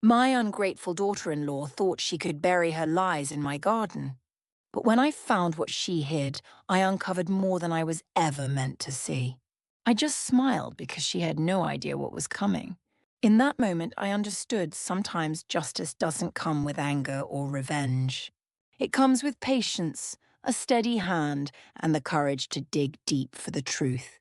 My ungrateful daughter-in-law thought she could bury her lies in my garden. But when I found what she hid, I uncovered more than I was ever meant to see. I just smiled because she had no idea what was coming. In that moment, I understood sometimes justice doesn't come with anger or revenge. It comes with patience, a steady hand, and the courage to dig deep for the truth.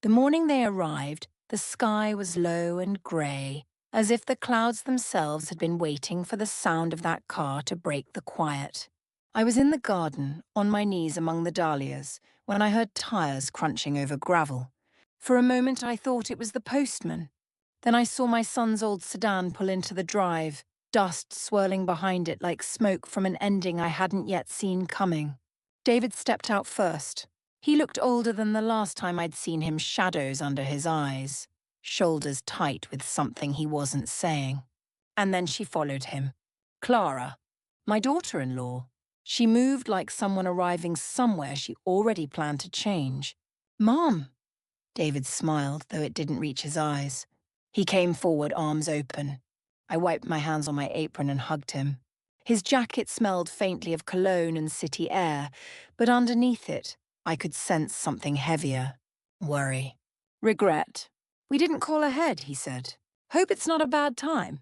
The morning they arrived, the sky was low and grey, as if the clouds themselves had been waiting for the sound of that car to break the quiet. I was in the garden, on my knees among the dahlias, when I heard tires crunching over gravel. For a moment I thought it was the postman. Then I saw my son's old sedan pull into the drive, dust swirling behind it like smoke from an ending I hadn't yet seen coming. David stepped out first. He looked older than the last time I'd seen him, shadows under his eyes, shoulders tight with something he wasn't saying. And then she followed him. Clara, my daughter-in-law. She moved like someone arriving somewhere she already planned to change. Mom. David smiled, though it didn't reach his eyes. He came forward, arms open. I wiped my hands on my apron and hugged him. His jacket smelled faintly of cologne and city air, but underneath it, I could sense something heavier. Worry. Regret. We didn't call ahead, he said. Hope it's not a bad time.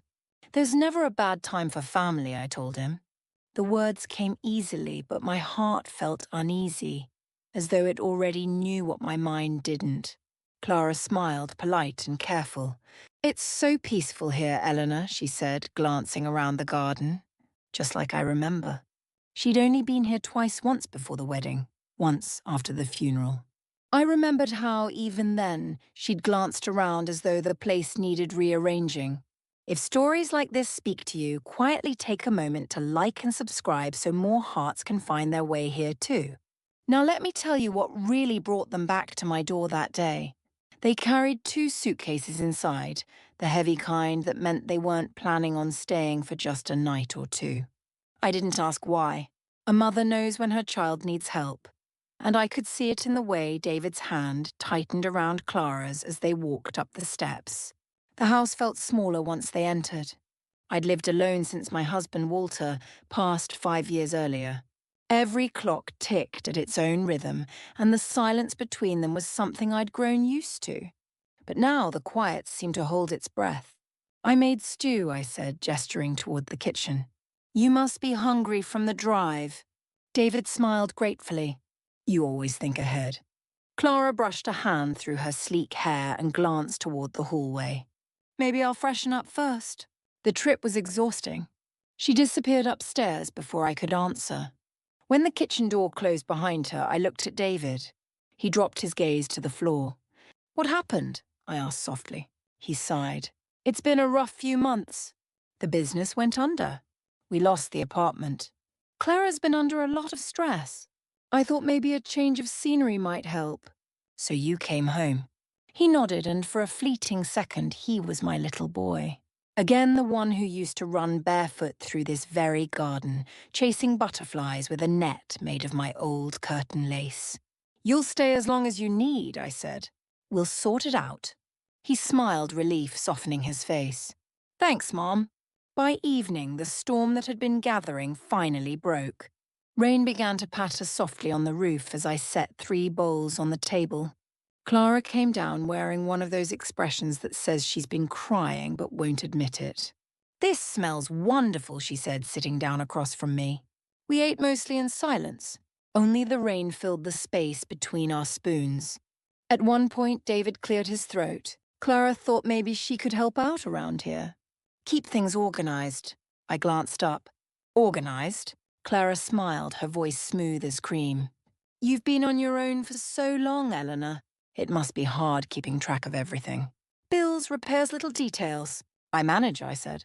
There's never a bad time for family, I told him. The words came easily, but my heart felt uneasy, as though it already knew what my mind didn't. Clara smiled, polite and careful. It's so peaceful here, Eleanor, she said, glancing around the garden. Just like I remember. She'd only been here once before the wedding, once after the funeral. I remembered how, even then, she'd glanced around as though the place needed rearranging. If stories like this speak to you, quietly take a moment to like and subscribe so more hearts can find their way here too. Now let me tell you what really brought them back to my door that day. They carried 2 suitcases inside, the heavy kind that meant they weren't planning on staying for just a night or 2. I didn't ask why. A mother knows when her child needs help. And I could see it in the way David's hand tightened around Clara's as they walked up the steps. The house felt smaller once they entered. I'd lived alone since my husband Walter passed 5 years earlier. Every clock ticked at its own rhythm, and the silence between them was something I'd grown used to. But now the quiet seemed to hold its breath. I made stew, I said, gesturing toward the kitchen. You must be hungry from the drive. David smiled gratefully. You always think ahead. Clara brushed a hand through her sleek hair and glanced toward the hallway. Maybe I'll freshen up first. The trip was exhausting. She disappeared upstairs before I could answer. When the kitchen door closed behind her, I looked at David. He dropped his gaze to the floor. What happened? I asked softly. He sighed. It's been a rough few months. The business went under. We lost the apartment. Clara's been under a lot of stress. I thought maybe a change of scenery might help. So you came home. He nodded, and for a fleeting second, he was my little boy. Again, the one who used to run barefoot through this very garden, chasing butterflies with a net made of my old curtain lace. You'll stay as long as you need, I said. We'll sort it out. He smiled, relief softening his face. Thanks, Mom. By evening, the storm that had been gathering finally broke. Rain began to patter softly on the roof as I set 3 bowls on the table. Clara came down wearing one of those expressions that says she's been crying but won't admit it. This smells wonderful, she said, sitting down across from me. We ate mostly in silence. Only the rain filled the space between our spoons. At one point, David cleared his throat. Clara thought maybe she could help out around here. Keep things organized. I glanced up. Organized? Clara smiled, her voice smooth as cream. You've been on your own for so long, Eleanor. It must be hard keeping track of everything. Bills, repairs, little details. I manage, I said.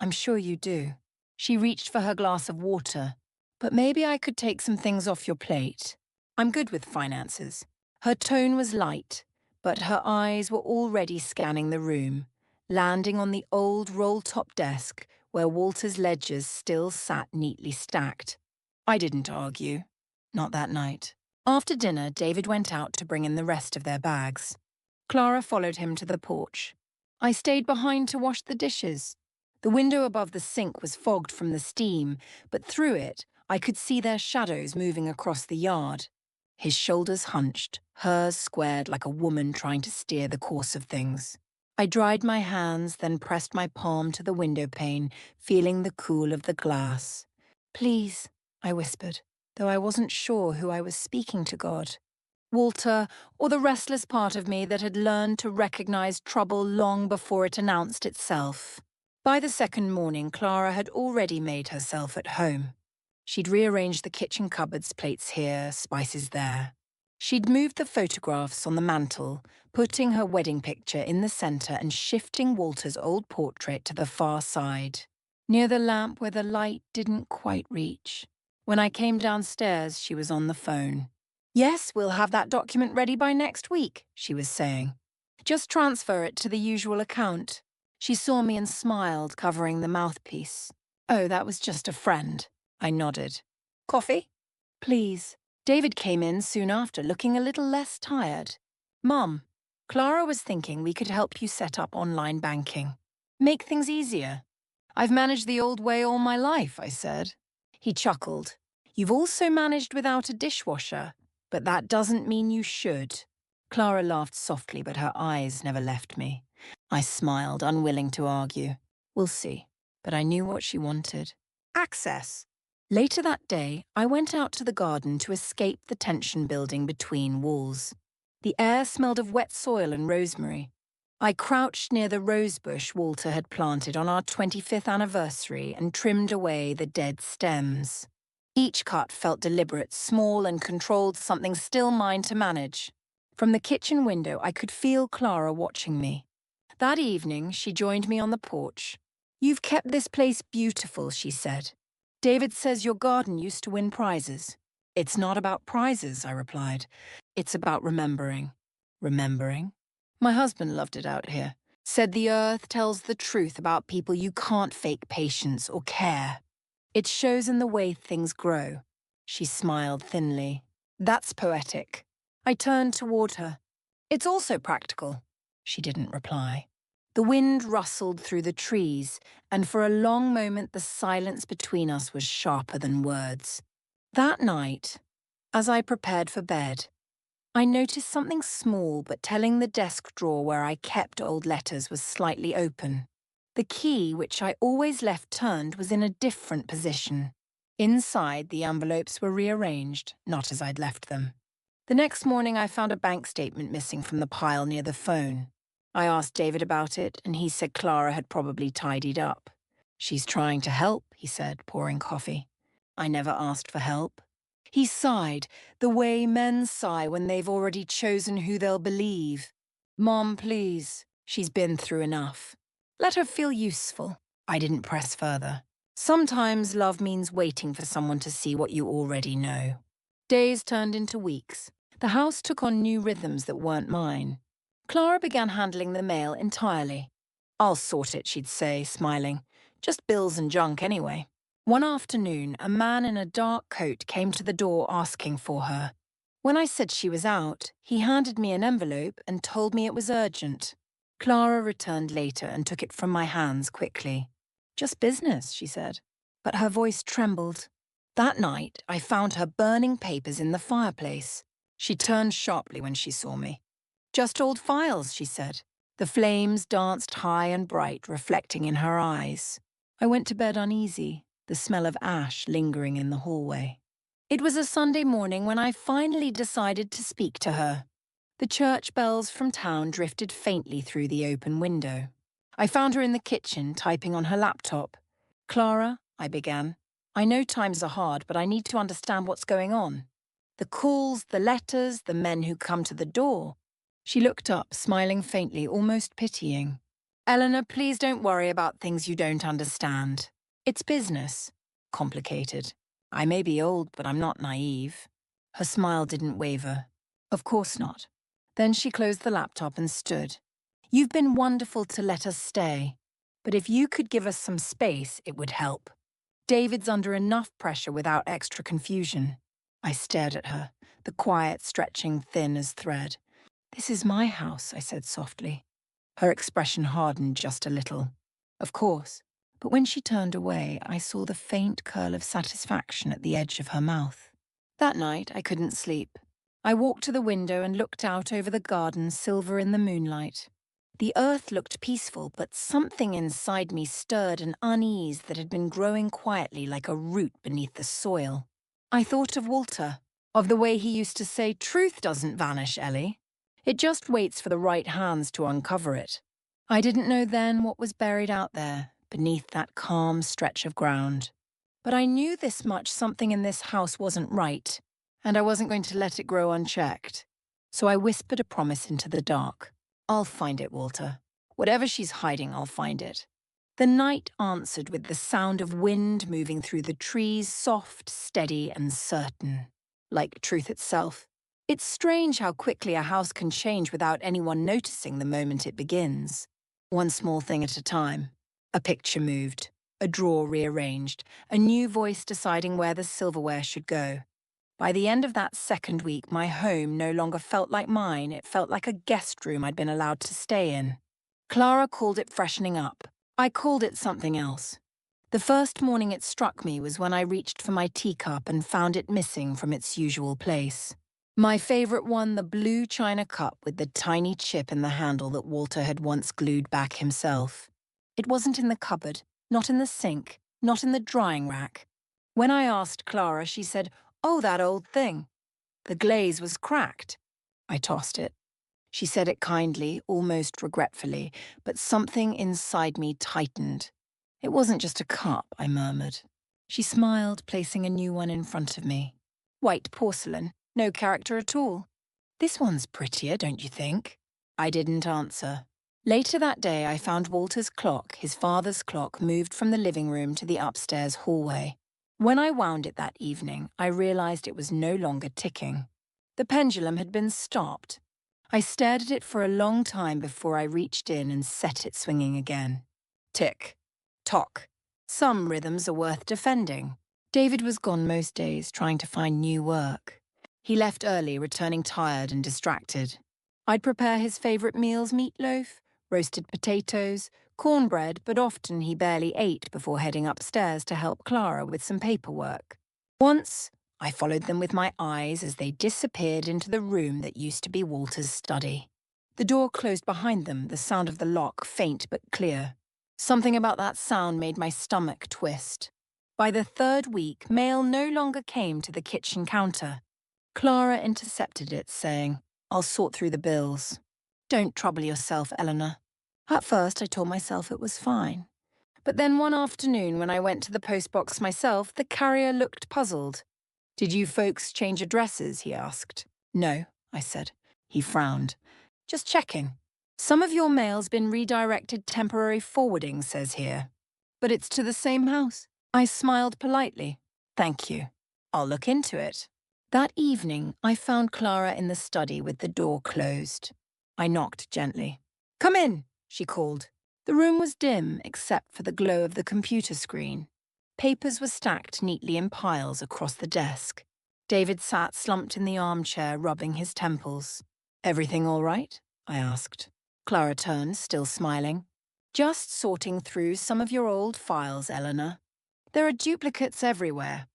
I'm sure you do. She reached for her glass of water. But maybe I could take some things off your plate. I'm good with finances. Her tone was light, but her eyes were already scanning the room, landing on the old roll-top desk where Walter's ledgers still sat neatly stacked. I didn't argue. Not that night. After dinner, David went out to bring in the rest of their bags. Clara followed him to the porch. I stayed behind to wash the dishes. The window above the sink was fogged from the steam, but through it, I could see their shadows moving across the yard. His shoulders hunched, hers squared like a woman trying to steer the course of things. I dried my hands, then pressed my palm to the window pane, feeling the cool of the glass. "Please," I whispered, though I wasn't sure who I was speaking to God. Walter, or the restless part of me that had learned to recognize trouble long before it announced itself. By the second morning, Clara had already made herself at home. She'd rearranged the kitchen cupboards, plates here, spices there. She'd moved the photographs on the mantel, putting her wedding picture in the center and shifting Walter's old portrait to the far side, near the lamp where the light didn't quite reach. When I came downstairs, she was on the phone. "Yes, we'll have that document ready by next week," she was saying. "Just transfer it to the usual account." She saw me and smiled, covering the mouthpiece. "Oh, that was just a friend." I nodded. "Coffee?" "Please." David came in soon after, looking a little less tired. "Mum, Clara was thinking we could help you set up online banking. Make things easier." "I've managed the old way all my life," I said. He chuckled. "You've also managed without a dishwasher, but that doesn't mean you should." Clara laughed softly, but her eyes never left me. I smiled, unwilling to argue. We'll see. But I knew what she wanted. Access. Later that day, I went out to the garden to escape the tension building between walls. The air smelled of wet soil and rosemary. I crouched near the rose bush Walter had planted on our 25th anniversary and trimmed away the dead stems. Each cut felt deliberate, small and controlled, something still mine to manage. From the kitchen window, I could feel Clara watching me. That evening, she joined me on the porch. "You've kept this place beautiful," she said. "David says your garden used to win prizes." "It's not about prizes," I replied. "It's about remembering." "Remembering?" "My husband loved it out here. Said the earth tells the truth about people you can't fake patience or care. It shows in the way things grow." She smiled thinly. "That's poetic." I turned toward her. "It's also practical." She didn't reply. The wind rustled through the trees, and for a long moment the silence between us was sharper than words. That night, as I prepared for bed, I noticed something small but telling. The desk drawer where I kept old letters was slightly open. The key, which I always left turned, was in a different position. Inside, the envelopes were rearranged, not as I'd left them. The next morning, I found a bank statement missing from the pile near the phone. I asked David about it, and he said Clara had probably tidied up. "She's trying to help," he said, pouring coffee. I never asked for help. He sighed, the way men sigh when they've already chosen who they'll believe. "Mom, please. She's been through enough. Let her feel useful." I didn't press further. Sometimes love means waiting for someone to see what you already know. Days turned into weeks. The house took on new rhythms that weren't mine. Clara began handling the mail entirely. "I'll sort it," she'd say, smiling. "Just bills and junk anyway." One afternoon, a man in a dark coat came to the door asking for her. When I said she was out, he handed me an envelope and told me it was urgent. Clara returned later and took it from my hands quickly. "Just business," she said. But her voice trembled. That night, I found her burning papers in the fireplace. She turned sharply when she saw me. "Just old files," she said. The flames danced high and bright, reflecting in her eyes. I went to bed uneasy, the smell of ash lingering in the hallway. It was a Sunday morning when I finally decided to speak to her. The church bells from town drifted faintly through the open window. I found her in the kitchen, typing on her laptop. "Clara," I began, "I know times are hard, but I need to understand what's going on. The calls, the letters, the men who come to the door." She looked up, smiling faintly, almost pitying. "Eleanor, please don't worry about things you don't understand. It's business. Complicated. I may be old, but I'm not naive." Her smile didn't waver. "Of course not." Then she closed the laptop and stood. "You've been wonderful to let us stay. But if you could give us some space, it would help. David's under enough pressure without extra confusion." I stared at her, the quiet stretching thin as thread. "This is my house," I said softly. Her expression hardened just a little. "Of course. But when she turned away, I saw the faint curl of satisfaction at the edge of her mouth. That night, I couldn't sleep. I walked to the window and looked out over the garden, silver in the moonlight. The earth looked peaceful, but something inside me stirred an unease that had been growing quietly like a root beneath the soil. I thought of Walter, of the way he used to say, "Truth doesn't vanish, Ellie. It just waits for the right hands to uncover it." I didn't know then what was buried out there, beneath that calm stretch of ground. But I knew this much: something in this house wasn't right, and I wasn't going to let it grow unchecked. So I whispered a promise into the dark. "I'll find it, Walter. Whatever she's hiding, I'll find it." The night answered with the sound of wind moving through the trees, soft, steady, and certain, like truth itself. It's strange how quickly a house can change without anyone noticing the moment it begins. One small thing at a time. A picture moved, a drawer rearranged, a new voice deciding where the silverware should go. By the end of that second week, my home no longer felt like mine. It felt like a guest room I'd been allowed to stay in. Clara called it freshening up. I called it something else. The first morning it struck me was when I reached for my teacup and found it missing from its usual place. My favorite one, the blue china cup with the tiny chip in the handle that Walter had once glued back himself. It wasn't in the cupboard, not in the sink, not in the drying rack. When I asked Clara, she said, "Oh, that old thing. The glaze was cracked." I tossed it. She said it kindly, almost regretfully, but something inside me tightened. "It wasn't just a cup," I murmured. She smiled, placing a new one in front of me. "White porcelain, no character at all. This one's prettier, don't you think?" I didn't answer. Later that day, I found Walter's clock, his father's clock, moved from the living room to the upstairs hallway. When I wound it that evening, I realized it was no longer ticking. The pendulum had been stopped. I stared at it for a long time before I reached in and set it swinging again. Tick. Tock. Some rhythms are worth defending. David was gone most days, trying to find new work. He left early, returning tired and distracted. I'd prepare his favorite meals: meatloaf, roasted potatoes, cornbread, but often he barely ate before heading upstairs to help Clara with some paperwork. Once, I followed them with my eyes as they disappeared into the room that used to be Walter's study. The door closed behind them, the sound of the lock faint but clear. Something about that sound made my stomach twist. By the third week, mail no longer came to the kitchen counter. Clara intercepted it, saying, "I'll sort through the bills." "Don't trouble yourself, Eleanor." At first, I told myself it was fine. But then one afternoon, when I went to the postbox myself, the carrier looked puzzled. "Did you folks change addresses?" he asked. "No," I said. He frowned. "Just checking. Some of your mail's been redirected. Temporary forwarding says here. But it's to the same house." I smiled politely. "Thank you. I'll look into it." That evening, I found Clara in the study with the door closed. I knocked gently. "Come in," she called. The room was dim, except for the glow of the computer screen. Papers were stacked neatly in piles across the desk. David sat slumped in the armchair, rubbing his temples. "Everything all right?" I asked. Clara turned, still smiling. "Just sorting through some of your old files, Eleanor. There are duplicates everywhere.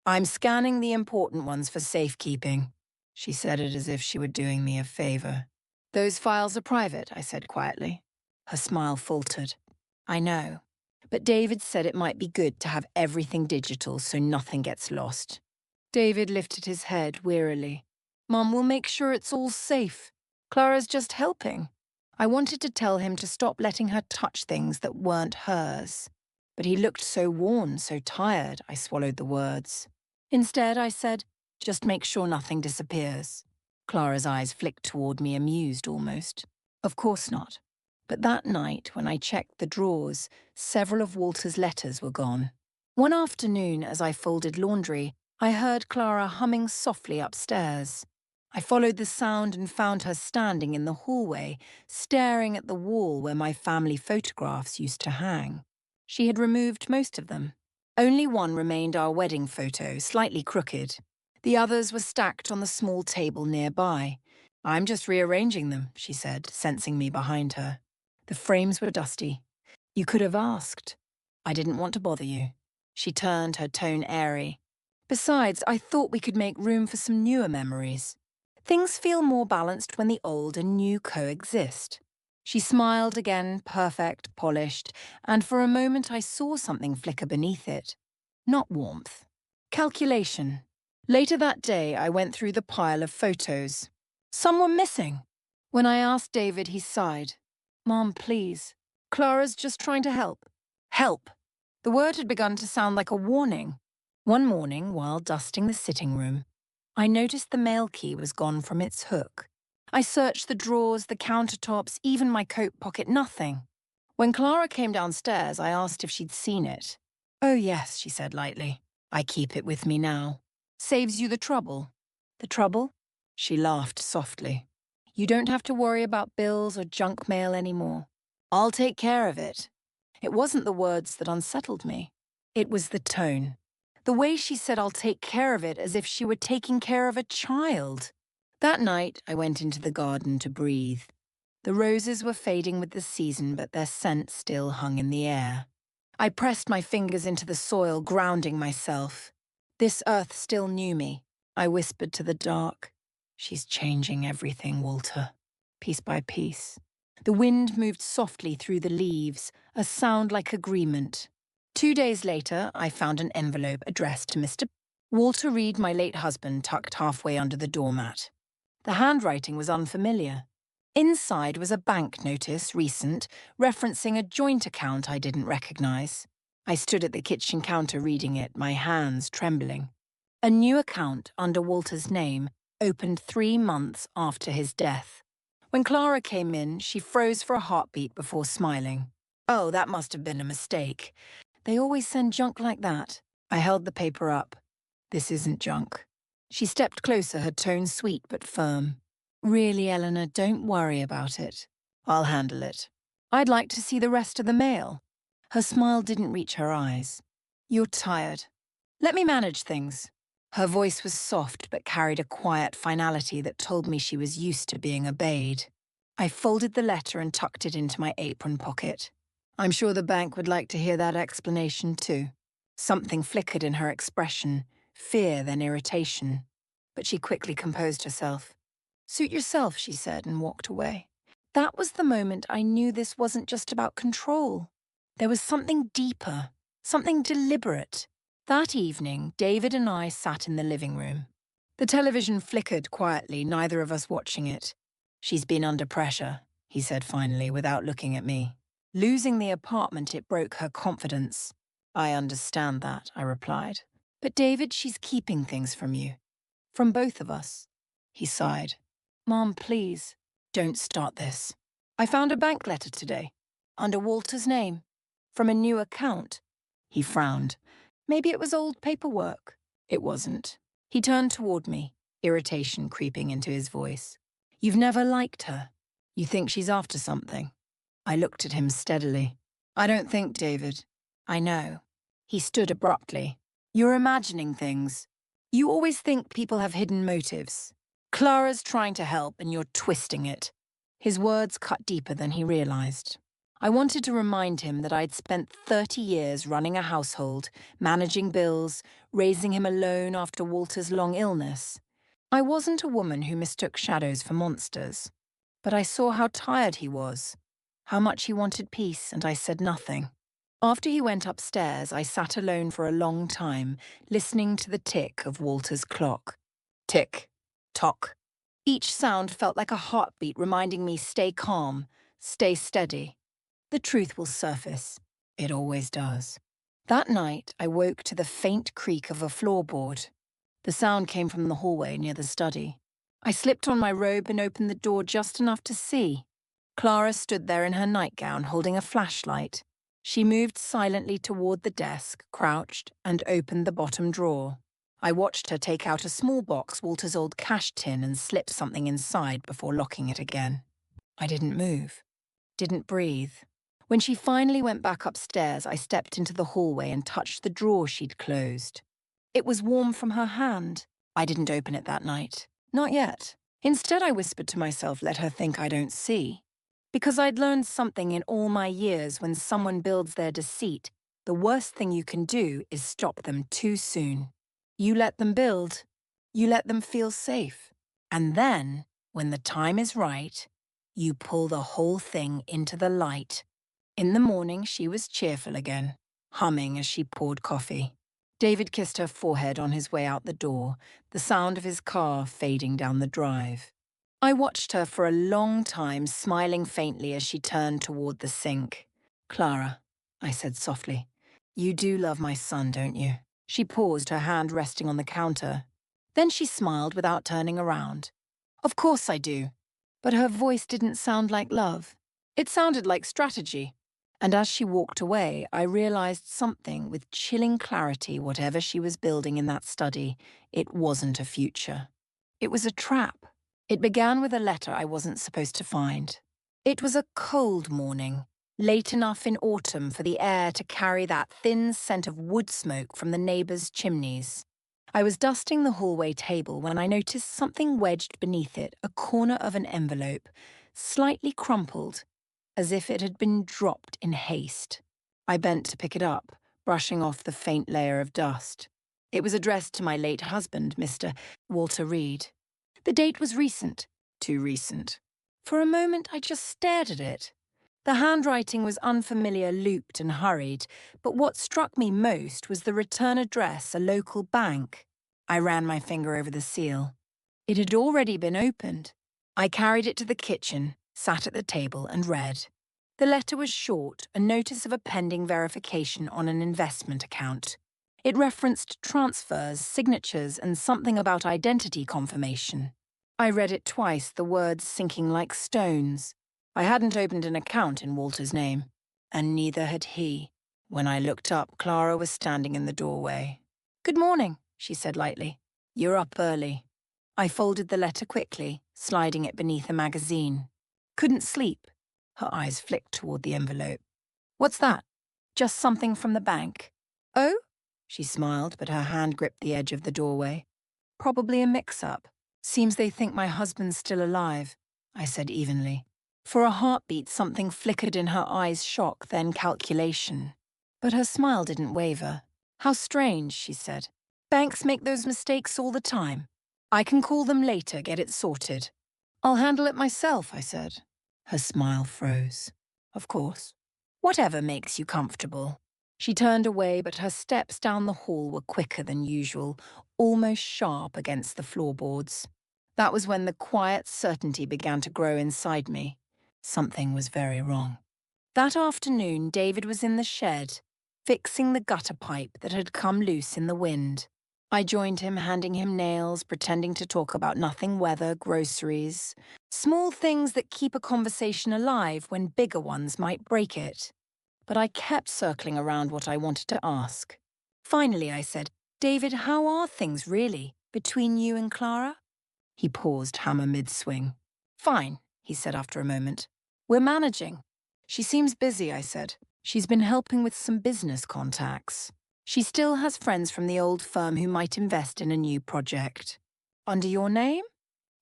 I'm scanning the important ones for safekeeping." She said it as if she were doing me a favor. "Those files are private," I said quietly. Her smile faltered. "I know. But David said it might be good to have everything digital so nothing gets lost." David lifted his head wearily. "Mum will make sure it's all safe. Clara's just helping." I wanted to tell him to stop letting her touch things that weren't hers. But he looked so worn, so tired, I swallowed the words. Instead, I said, "Just make sure nothing disappears." Clara's eyes flicked toward me, amused almost. "Of course not." But that night, when I checked the drawers, several of Walter's letters were gone. One afternoon, as I folded laundry, I heard Clara humming softly upstairs. I followed the sound and found her standing in the hallway, staring at the wall where my family photographs used to hang. She had removed most of them. Only one remained, our wedding photo, slightly crooked. The others were stacked on the small table nearby. "I'm just rearranging them," she said, sensing me behind her. The frames were dusty. "You could have asked." I didn't want to bother you. She turned, her tone airy. Besides, I thought we could make room for some newer memories. Things feel more balanced when the old and new coexist. She smiled again, perfect, polished, and for a moment I saw something flicker beneath it. Not warmth. Calculation. Later that day, I went through the pile of photos. Some were missing. When I asked David, he sighed. Mom, please. Clara's just trying to help. Help. The word had begun to sound like a warning. One morning, while dusting the sitting room, I noticed the mail key was gone from its hook. I searched the drawers, the countertops, even my coat pocket, nothing. When Clara came downstairs, I asked if she'd seen it. Oh, yes, she said lightly. I keep it with me now. Saves you the trouble. The trouble? She laughed softly. You don't have to worry about bills or junk mail anymore. I'll take care of it. It wasn't the words that unsettled me. It was the tone. The way she said I'll take care of it as if she were taking care of a child. That night, I went into the garden to breathe. The roses were fading with the season, but their scent still hung in the air. I pressed my fingers into the soil, grounding myself. This earth still knew me. I whispered to the dark. She's changing everything, Walter. Piece by piece. The wind moved softly through the leaves, a sound like agreement. 2 days later, I found an envelope addressed to Mr. Walter Reed, my late husband, tucked halfway under the doormat. The handwriting was unfamiliar. Inside was a bank notice, recent, referencing a joint account I didn't recognize. I stood at the kitchen counter reading it, my hands trembling. A new account under Walter's name opened 3 months after his death. When Clara came in, she froze for a heartbeat before smiling. Oh, that must have been a mistake. They always send junk like that. I held the paper up. This isn't junk. She stepped closer, her tone sweet but firm. Really, Eleanor, don't worry about it. I'll handle it. I'd like to see the rest of the mail. Her smile didn't reach her eyes. You're tired. Let me manage things. Her voice was soft but carried a quiet finality that told me she was used to being obeyed. I folded the letter and tucked it into my apron pocket. I'm sure the bank would like to hear that explanation too. Something flickered in her expression, fear then irritation. But she quickly composed herself. Suit yourself, she said, and walked away. That was the moment I knew this wasn't just about control. There was something deeper, something deliberate. That evening, David and I sat in the living room. The television flickered quietly, neither of us watching it. She's been under pressure, he said finally, without looking at me. Losing the apartment, it broke her confidence. I understand that, I replied. But David, she's keeping things from you. From both of us. He sighed. Mom, please, don't start this. I found a bank letter today, under Walter's name, from a new account. He frowned. Maybe it was old paperwork. It wasn't. He turned toward me, irritation creeping into his voice. You've never liked her. You think she's after something. I looked at him steadily. I don't think, David. I know. He stood abruptly. You're imagining things. You always think people have hidden motives. Clara's trying to help and you're twisting it. His words cut deeper than he realized. I wanted to remind him that I'd spent 30 years running a household, managing bills, raising him alone after Walter's long illness. I wasn't a woman who mistook shadows for monsters. But I saw how tired he was, how much he wanted peace, and I said nothing. After he went upstairs, I sat alone for a long time, listening to the tick of Walter's clock. Tick. Tock. Each sound felt like a heartbeat reminding me stay calm, stay steady. The truth will surface. It always does. That night, I woke to the faint creak of a floorboard. The sound came from the hallway near the study. I slipped on my robe and opened the door just enough to see. Clara stood there in her nightgown, holding a flashlight. She moved silently toward the desk, crouched, and opened the bottom drawer. I watched her take out a small box, Walter's old cash tin, and slip something inside before locking it again. I didn't move, didn't breathe. When she finally went back upstairs, I stepped into the hallway and touched the drawer she'd closed. It was warm from her hand. I didn't open it that night. Not yet. Instead, I whispered to myself, let her think I don't see. Because I'd learned something in all my years: when someone builds their deceit, The worst thing you can do is stop them too soon. You let them build. You let them feel safe. And then, when the time is right, you pull the whole thing into the light. In the morning, she was cheerful again, humming as she poured coffee. David kissed her forehead on his way out the door, the sound of his car fading down the drive. I watched her for a long time, smiling faintly as she turned toward the sink. "Clara," I said softly, "you do love my son, don't you?" She paused, her hand resting on the counter. Then she smiled without turning around. "Of course I do." But her voice didn't sound like love. It sounded like strategy. And as she walked away, I realized something with chilling clarity. Whatever she was building in that study, it wasn't a future. It was a trap. It began with a letter I wasn't supposed to find. It was a cold morning, late enough in autumn for the air to carry that thin scent of wood smoke from the neighbors' chimneys. I was dusting the hallway table when I noticed something wedged beneath it, a corner of an envelope, slightly crumpled, as if it had been dropped in haste. I bent to pick it up, brushing off the faint layer of dust. It was addressed to my late husband, Mr. Walter Reed. The date was recent, too recent. For a moment, I just stared at it. The handwriting was unfamiliar, looped and hurried, but what struck me most was the return address, a local bank. I ran my finger over the seal. It had already been opened. I carried it to the kitchen, sat at the table and read. The letter was short, a notice of a pending verification on an investment account. It referenced transfers, signatures, and something about identity confirmation. I read it twice, the words sinking like stones. I hadn't opened an account in Walter's name, and neither had he. When I looked up, Clara was standing in the doorway. "Good morning," she said lightly. "You're up early." I folded the letter quickly, sliding it beneath a magazine. "Couldn't sleep." Her eyes flicked toward the envelope. "What's that?" "Just something from the bank." "Oh?" She smiled, but her hand gripped the edge of the doorway. "Probably a mix-up. Seems they think my husband's still alive," I said evenly. For a heartbeat, something flickered in her eyes, shock, then calculation. But her smile didn't waver. "How strange," she said. "Banks make those mistakes all the time. I can call them later, get it sorted." "I'll handle it myself," I said. Her smile froze. "Of course. Whatever makes you comfortable." She turned away, but her steps down the hall were quicker than usual, almost sharp against the floorboards. That was when the quiet certainty began to grow inside me. Something was very wrong. That afternoon, David was in the shed, fixing the gutter pipe that had come loose in the wind. I joined him, handing him nails, pretending to talk about nothing, weather, groceries. Small things that keep a conversation alive when bigger ones might break it. But I kept circling around what I wanted to ask. Finally, I said, "David, how are things really, between you and Clara?" He paused, hammer mid-swing. "Fine," he said after a moment. "We're managing." "She seems busy," I said. "She's been helping with some business contacts. She still has friends from the old firm who might invest in a new project." "Under your name?"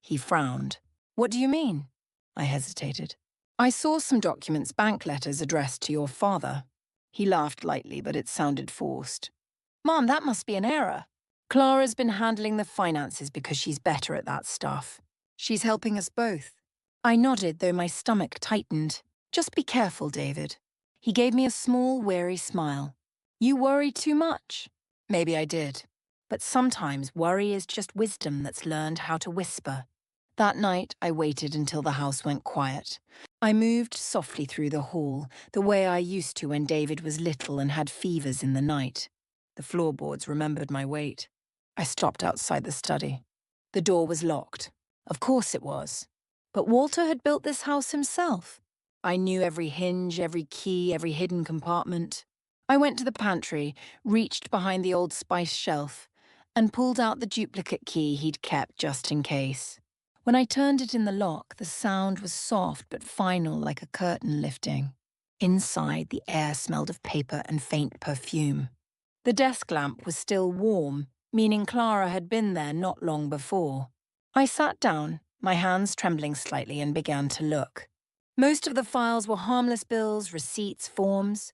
He frowned. "What do you mean?" I hesitated. "I saw some documents, bank letters addressed to your father." He laughed lightly, but it sounded forced. "Mom, that must be an error. Clara's been handling the finances because she's better at that stuff. She's helping us both." I nodded, though my stomach tightened. "Just be careful, David." He gave me a small, weary smile. "You worry too much." Maybe I did. But sometimes worry is just wisdom that's learned how to whisper. That night, I waited until the house went quiet. I moved softly through the hall, the way I used to when David was little and had fevers in the night. The floorboards remembered my weight. I stopped outside the study. The door was locked. Of course it was. But Walter had built this house himself. I knew every hinge, every key, every hidden compartment. I went to the pantry, reached behind the old spice shelf, and pulled out the duplicate key he'd kept just in case. When I turned it in the lock, the sound was soft but final, like a curtain lifting. Inside, the air smelled of paper and faint perfume. The desk lamp was still warm, meaning Clara had been there not long before. I sat down, my hands trembling slightly, and began to look. Most of the files were harmless bills, receipts, forms.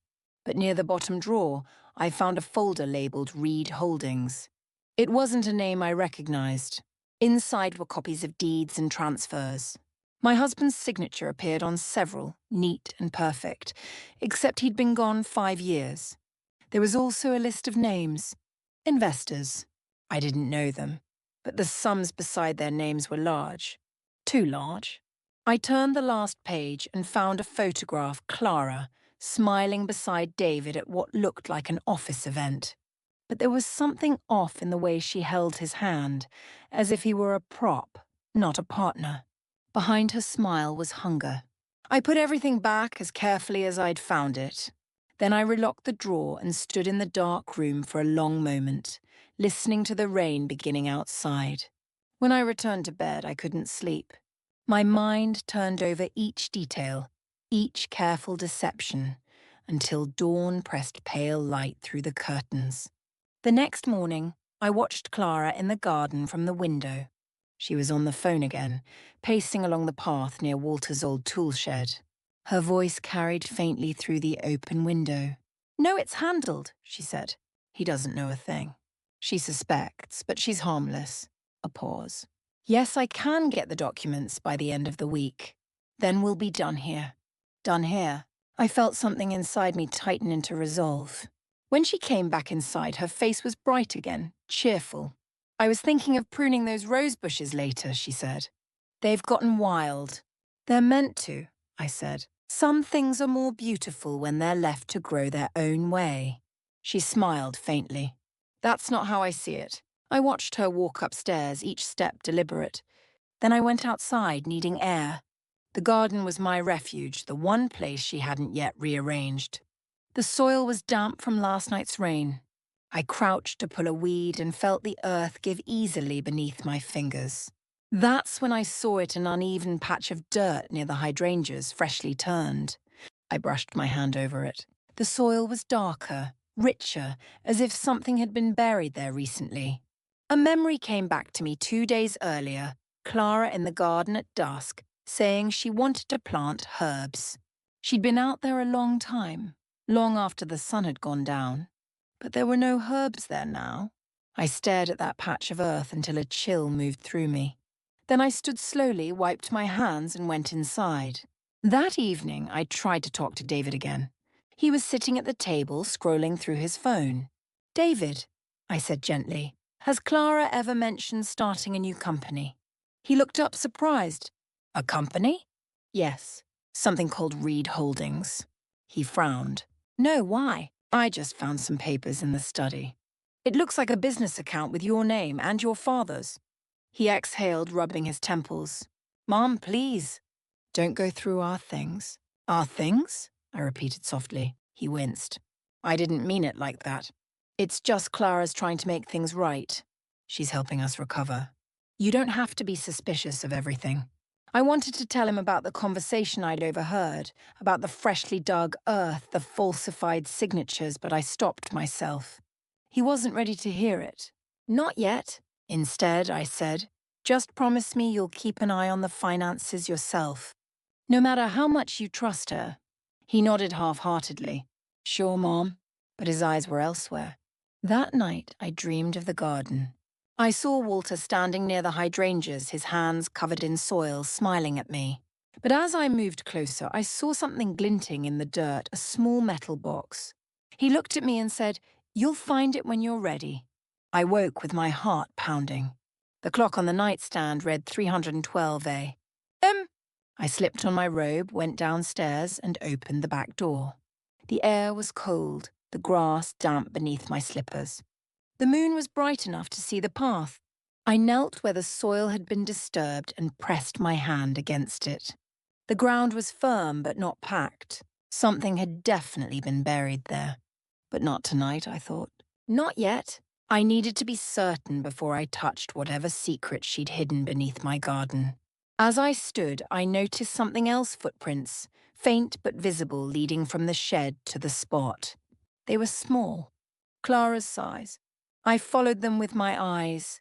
but near the bottom drawer, I found a folder labelled Reed Holdings. It wasn't a name I recognized. Inside were copies of deeds and transfers. My husband's signature appeared on several, neat and perfect, except he'd been gone 5 years. There was also a list of names. Investors. I didn't know them, but the sums beside their names were large. Too large. I turned the last page and found a photograph, Clara, smiling beside David at what looked like an office event. But there was something off in the way she held his hand, as if he were a prop, not a partner. Behind her smile was hunger. I put everything back as carefully as I'd found it. Then I relocked the drawer and stood in the dark room for a long moment, listening to the rain beginning outside. When I returned to bed, I couldn't sleep. My mind turned over each detail, each careful deception, until dawn pressed pale light through the curtains. The next morning, I watched Clara in the garden from the window. She was on the phone again, pacing along the path near Walter's old tool shed. Her voice carried faintly through the open window. "No, it's handled," she said. "He doesn't know a thing. She suspects, but she's harmless." A pause. "Yes, I can get the documents by the end of the week. Then we'll be done here." Done here. I felt something inside me tighten into resolve. When she came back inside, her face was bright again, cheerful. "I was thinking of pruning those rose bushes later," she said. "They've gotten wild." "They're meant to," I said. "Some things are more beautiful when they're left to grow their own way." She smiled faintly. "That's not how I see it." I watched her walk upstairs, each step deliberate. Then I went outside, needing air. The garden was my refuge, the one place she hadn't yet rearranged. The soil was damp from last night's rain. I crouched to pull a weed and felt the earth give easily beneath my fingers. That's when I saw it an uneven patch of dirt near the hydrangeas, freshly turned. I brushed my hand over it. The soil was darker, richer, as if something had been buried there recently. A memory came back to me 2 days earlier, Clara in the garden at dusk, saying she wanted to plant herbs. She'd been out there a long time, long after the sun had gone down. But there were no herbs there now. I stared at that patch of earth until a chill moved through me. Then I stood slowly, wiped my hands, and went inside. That evening, I tried to talk to David again. He was sitting at the table, scrolling through his phone. "David," I said gently, "has Clara ever mentioned starting a new company?" He looked up surprised. "A company?" "Yes, something called Reed Holdings." He frowned. "No, why?" "I just found some papers in the study. It looks like a business account with your name and your father's." He exhaled, rubbing his temples. "Mom, please. Don't go through our things." "Our things?" I repeated softly. He winced. "I didn't mean it like that. It's just Clara's trying to make things right. She's helping us recover. You don't have to be suspicious of everything." I wanted to tell him about the conversation I'd overheard, about the freshly dug earth, the falsified signatures, but I stopped myself. He wasn't ready to hear it. "Not yet." Instead, I said, "Just promise me you'll keep an eye on the finances yourself, no matter how much you trust her." He nodded half-heartedly. "Sure, Mom," but his eyes were elsewhere. That night, I dreamed of the garden. I saw Walter standing near the hydrangeas, his hands covered in soil, smiling at me. But as I moved closer, I saw something glinting in the dirt, a small metal box. He looked at me and said, "You'll find it when you're ready." I woke with my heart pounding. The clock on the nightstand read 312 A. I slipped on my robe, went downstairs, and opened the back door. The air was cold, the grass damp beneath my slippers. The moon was bright enough to see the path. I knelt where the soil had been disturbed and pressed my hand against it. The ground was firm but not packed. Something had definitely been buried there. But not tonight, I thought. Not yet. I needed to be certain before I touched whatever secret she'd hidden beneath my garden. As I stood, I noticed something else: footprints, faint but visible, leading from the shed to the spot. They were small, Clara's size. I followed them with my eyes,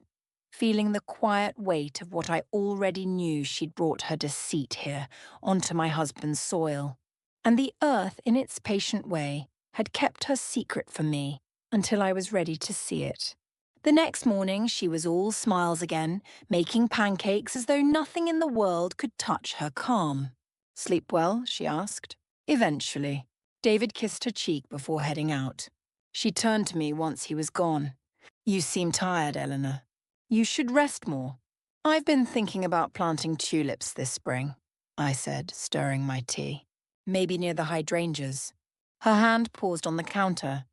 feeling the quiet weight of what I already knew she'd brought her deceit here, onto my husband's soil. And the earth, in its patient way, had kept her secret from me until I was ready to see it. The next morning, she was all smiles again, making pancakes as though nothing in the world could touch her calm. "Sleep well?" she asked. "Eventually." David kissed her cheek before heading out. She turned to me once he was gone. "You seem tired, Eleanor. You should rest more." "I've been thinking about planting tulips this spring," I said, stirring my tea. "Maybe near the hydrangeas." Her hand paused on the counter.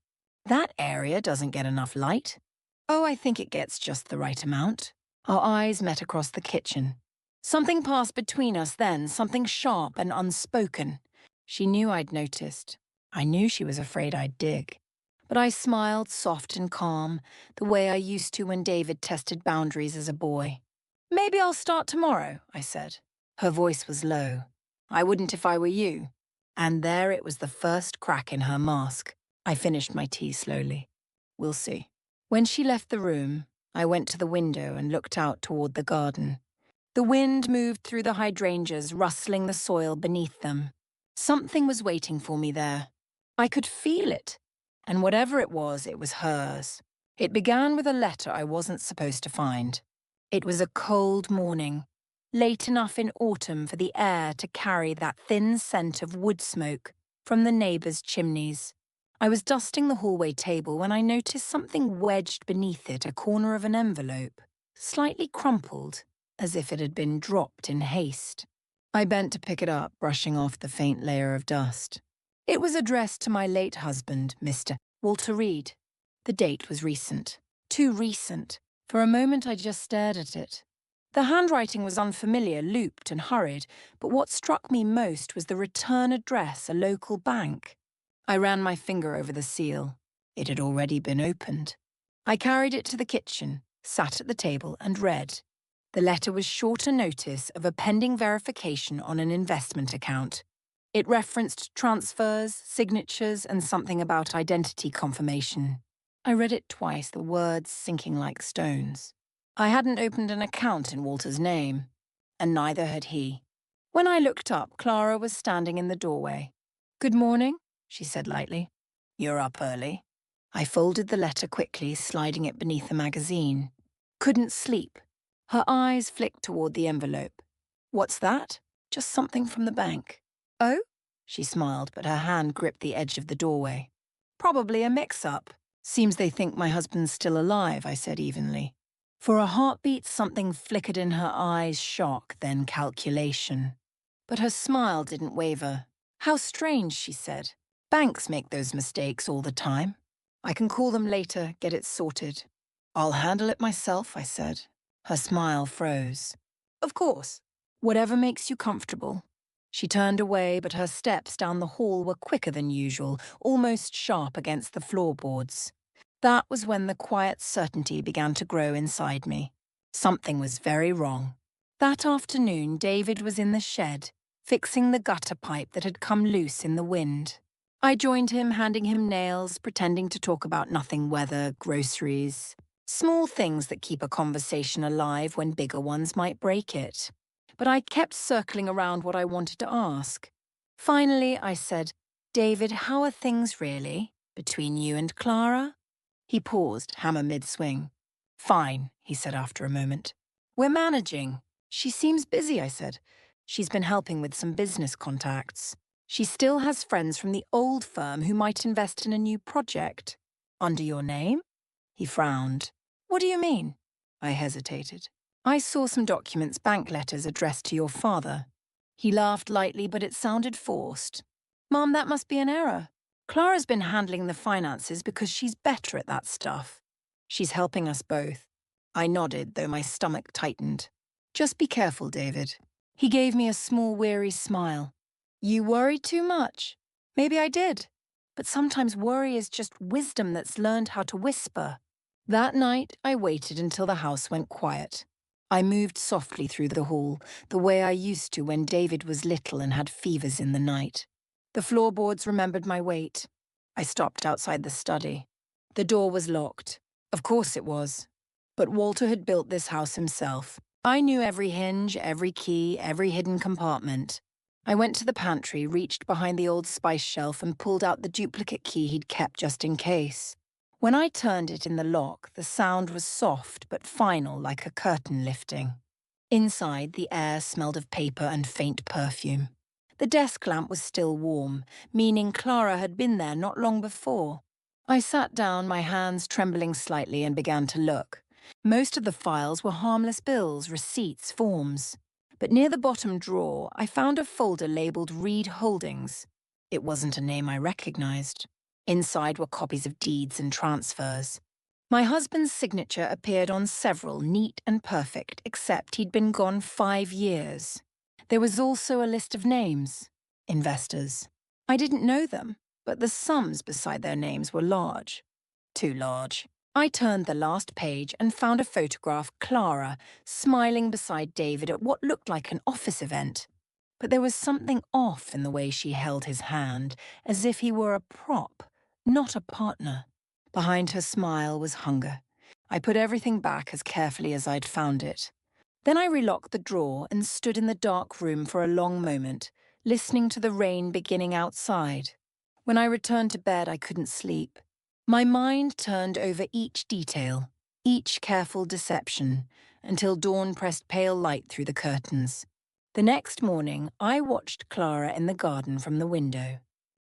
"That area doesn't get enough light." "Oh, I think it gets just the right amount." Our eyes met across the kitchen. Something passed between us then, something sharp and unspoken. She knew I'd noticed. I knew she was afraid I'd dig. But I smiled soft and calm, the way I used to when David tested boundaries as a boy. "Maybe I'll start tomorrow," I said. Her voice was low. "I wouldn't if I were you." And there it was, the first crack in her mask. I finished my tea slowly. "We'll see." When she left the room, I went to the window and looked out toward the garden. The wind moved through the hydrangeas, rustling the soil beneath them. Something was waiting for me there. I could feel it. And whatever it was hers. It began with a letter I wasn't supposed to find. It was a cold morning, late enough in autumn for the air to carry that thin scent of wood smoke from the neighbors' chimneys. I was dusting the hallway table when I noticed something wedged beneath it, a corner of an envelope, slightly crumpled, as if it had been dropped in haste. I bent to pick it up, brushing off the faint layer of dust. It was addressed to my late husband, Mr. Walter Reed. The date was recent. Too recent. For a moment I just stared at it. The handwriting was unfamiliar, looped and hurried, but what struck me most was the return address, a local bank. I ran my finger over the seal. It had already been opened. I carried it to the kitchen, sat at the table and read. The letter was short a notice of a pending verification on an investment account. It referenced transfers, signatures, and something about identity confirmation. I read it twice, the words sinking like stones. I hadn't opened an account in Walter's name, and neither had he. When I looked up, Clara was standing in the doorway. "Good morning," she said lightly. "You're up early." I folded the letter quickly, sliding it beneath the magazine. Couldn't sleep. Her eyes flicked toward the envelope. "What's that?" "Just something from the bank." "Oh?" She smiled, but her hand gripped the edge of the doorway. "Probably a mix-up. Seems they think my husband's still alive," I said evenly. For a heartbeat, something flickered in her eyes, shock, then calculation. But her smile didn't waver. "How strange," she said. "Banks make those mistakes all the time. I can call them later, get it sorted." "I'll handle it myself," I said. Her smile froze. "Of course. Whatever makes you comfortable." She turned away, but her steps down the hall were quicker than usual, almost sharp against the floorboards. That was when the quiet certainty began to grow inside me. Something was very wrong. That afternoon, David was in the shed, fixing the gutter pipe that had come loose in the wind. I joined him, handing him nails, pretending to talk about nothing, weather, groceries. Small things that keep a conversation alive when bigger ones might break it. But I kept circling around what I wanted to ask. Finally, I said, "David, how are things really, between you and Clara?" He paused, hammer mid-swing. "Fine," he said after a moment. "We're managing." "She seems busy," I said. "She's been helping with some business contacts. She still has friends from the old firm who might invest in a new project." "Under your name?" He frowned. "What do you mean?" I hesitated. "I saw some documents, bank letters addressed to your father." He laughed lightly, but it sounded forced. "Mom, that must be an error. Clara's been handling the finances because she's better at that stuff. She's helping us both." I nodded, though my stomach tightened. "Just be careful, David." He gave me a small, weary smile. "You worry too much." Maybe I did. But sometimes worry is just wisdom that's learned how to whisper. That night, I waited until the house went quiet. I moved softly through the hall, the way I used to when David was little and had fevers in the night. The floorboards remembered my weight. I stopped outside the study. The door was locked. Of course it was. But Walter had built this house himself. I knew every hinge, every key, every hidden compartment. I went to the pantry, reached behind the old spice shelf and pulled out the duplicate key he'd kept just in case. When I turned it in the lock, the sound was soft but final, like a curtain lifting. Inside, the air smelled of paper and faint perfume. The desk lamp was still warm, meaning Clara had been there not long before. I sat down, my hands trembling slightly, and began to look. Most of the files were harmless bills, receipts, forms. But near the bottom drawer, I found a folder labelled Reed Holdings. It wasn't a name I recognized. Inside were copies of deeds and transfers. My husband's signature appeared on several, neat and perfect, except he'd been gone 5 years. There was also a list of names. Investors. I didn't know them, but the sums beside their names were large. Too large. I turned the last page and found a photograph Clara smiling beside David at what looked like an office event. But there was something off in the way she held his hand, as if he were a prop, not a partner. Behind her smile was hunger. I put everything back as carefully as I'd found it. Then I relocked the drawer and stood in the dark room for a long moment, listening to the rain beginning outside. When I returned to bed, I couldn't sleep. My mind turned over each detail, each careful deception, until dawn pressed pale light through the curtains. The next morning, I watched Clara in the garden from the window.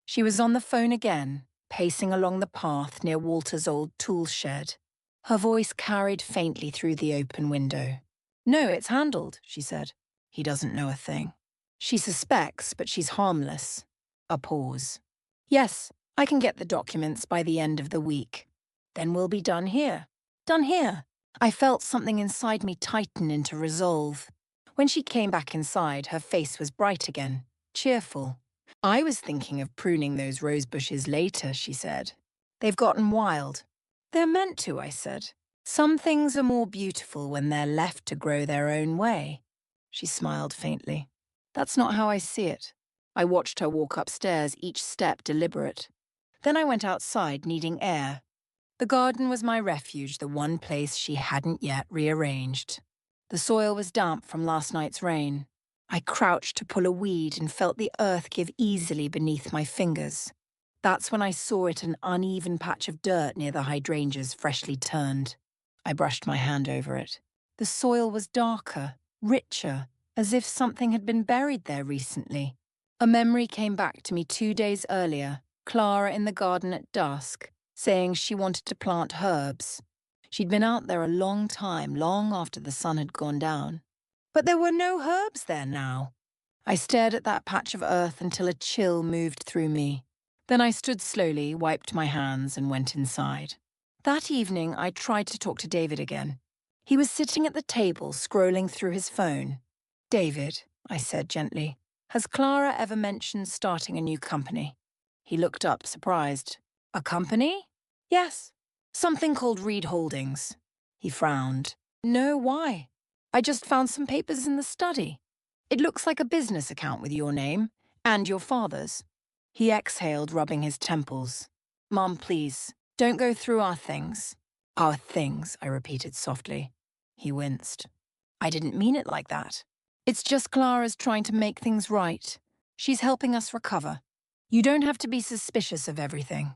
She was on the phone again, pacing along the path near Walter's old tool shed. Her voice carried faintly through the open window. "No, it's handled," she said. "He doesn't know a thing. She suspects, but she's harmless." A pause. "Yes, I can get the documents by the end of the week. Then we'll be done here." Done here. I felt something inside me tighten into resolve. When she came back inside, her face was bright again, cheerful. "I was thinking of pruning those rose bushes later," she said. "They've gotten wild." "They're meant to," I said. "Some things are more beautiful when they're left to grow their own way." She smiled faintly. "That's not how I see it." I watched her walk upstairs, each step deliberate. Then I went outside, needing air. The garden was my refuge, the one place she hadn't yet rearranged. The soil was damp from last night's rain. I crouched to pull a weed and felt the earth give easily beneath my fingers. That's when I saw it, an uneven patch of dirt near the hydrangeas, freshly turned. I brushed my hand over it. The soil was darker, richer, as if something had been buried there recently. A memory came back to me 2 days earlier, Clara in the garden at dusk, saying she wanted to plant herbs. She'd been out there a long time, long after the sun had gone down. But there were no herbs there now. I stared at that patch of earth until a chill moved through me. Then I stood slowly, wiped my hands, and went inside. That evening, I tried to talk to David again. He was sitting at the table, scrolling through his phone. "David," I said gently, "has Clara ever mentioned starting a new company?" He looked up, surprised. "A company?" "Yes. Something called Reed Holdings." He frowned. "No, why? I just found some papers in the study. It looks like a business account with your name, and your father's." He exhaled, rubbing his temples. "Mom, please, don't go through our things." "Our things," I repeated softly. He winced. "I didn't mean it like that. It's just Clara's trying to make things right. She's helping us recover. You don't have to be suspicious of everything."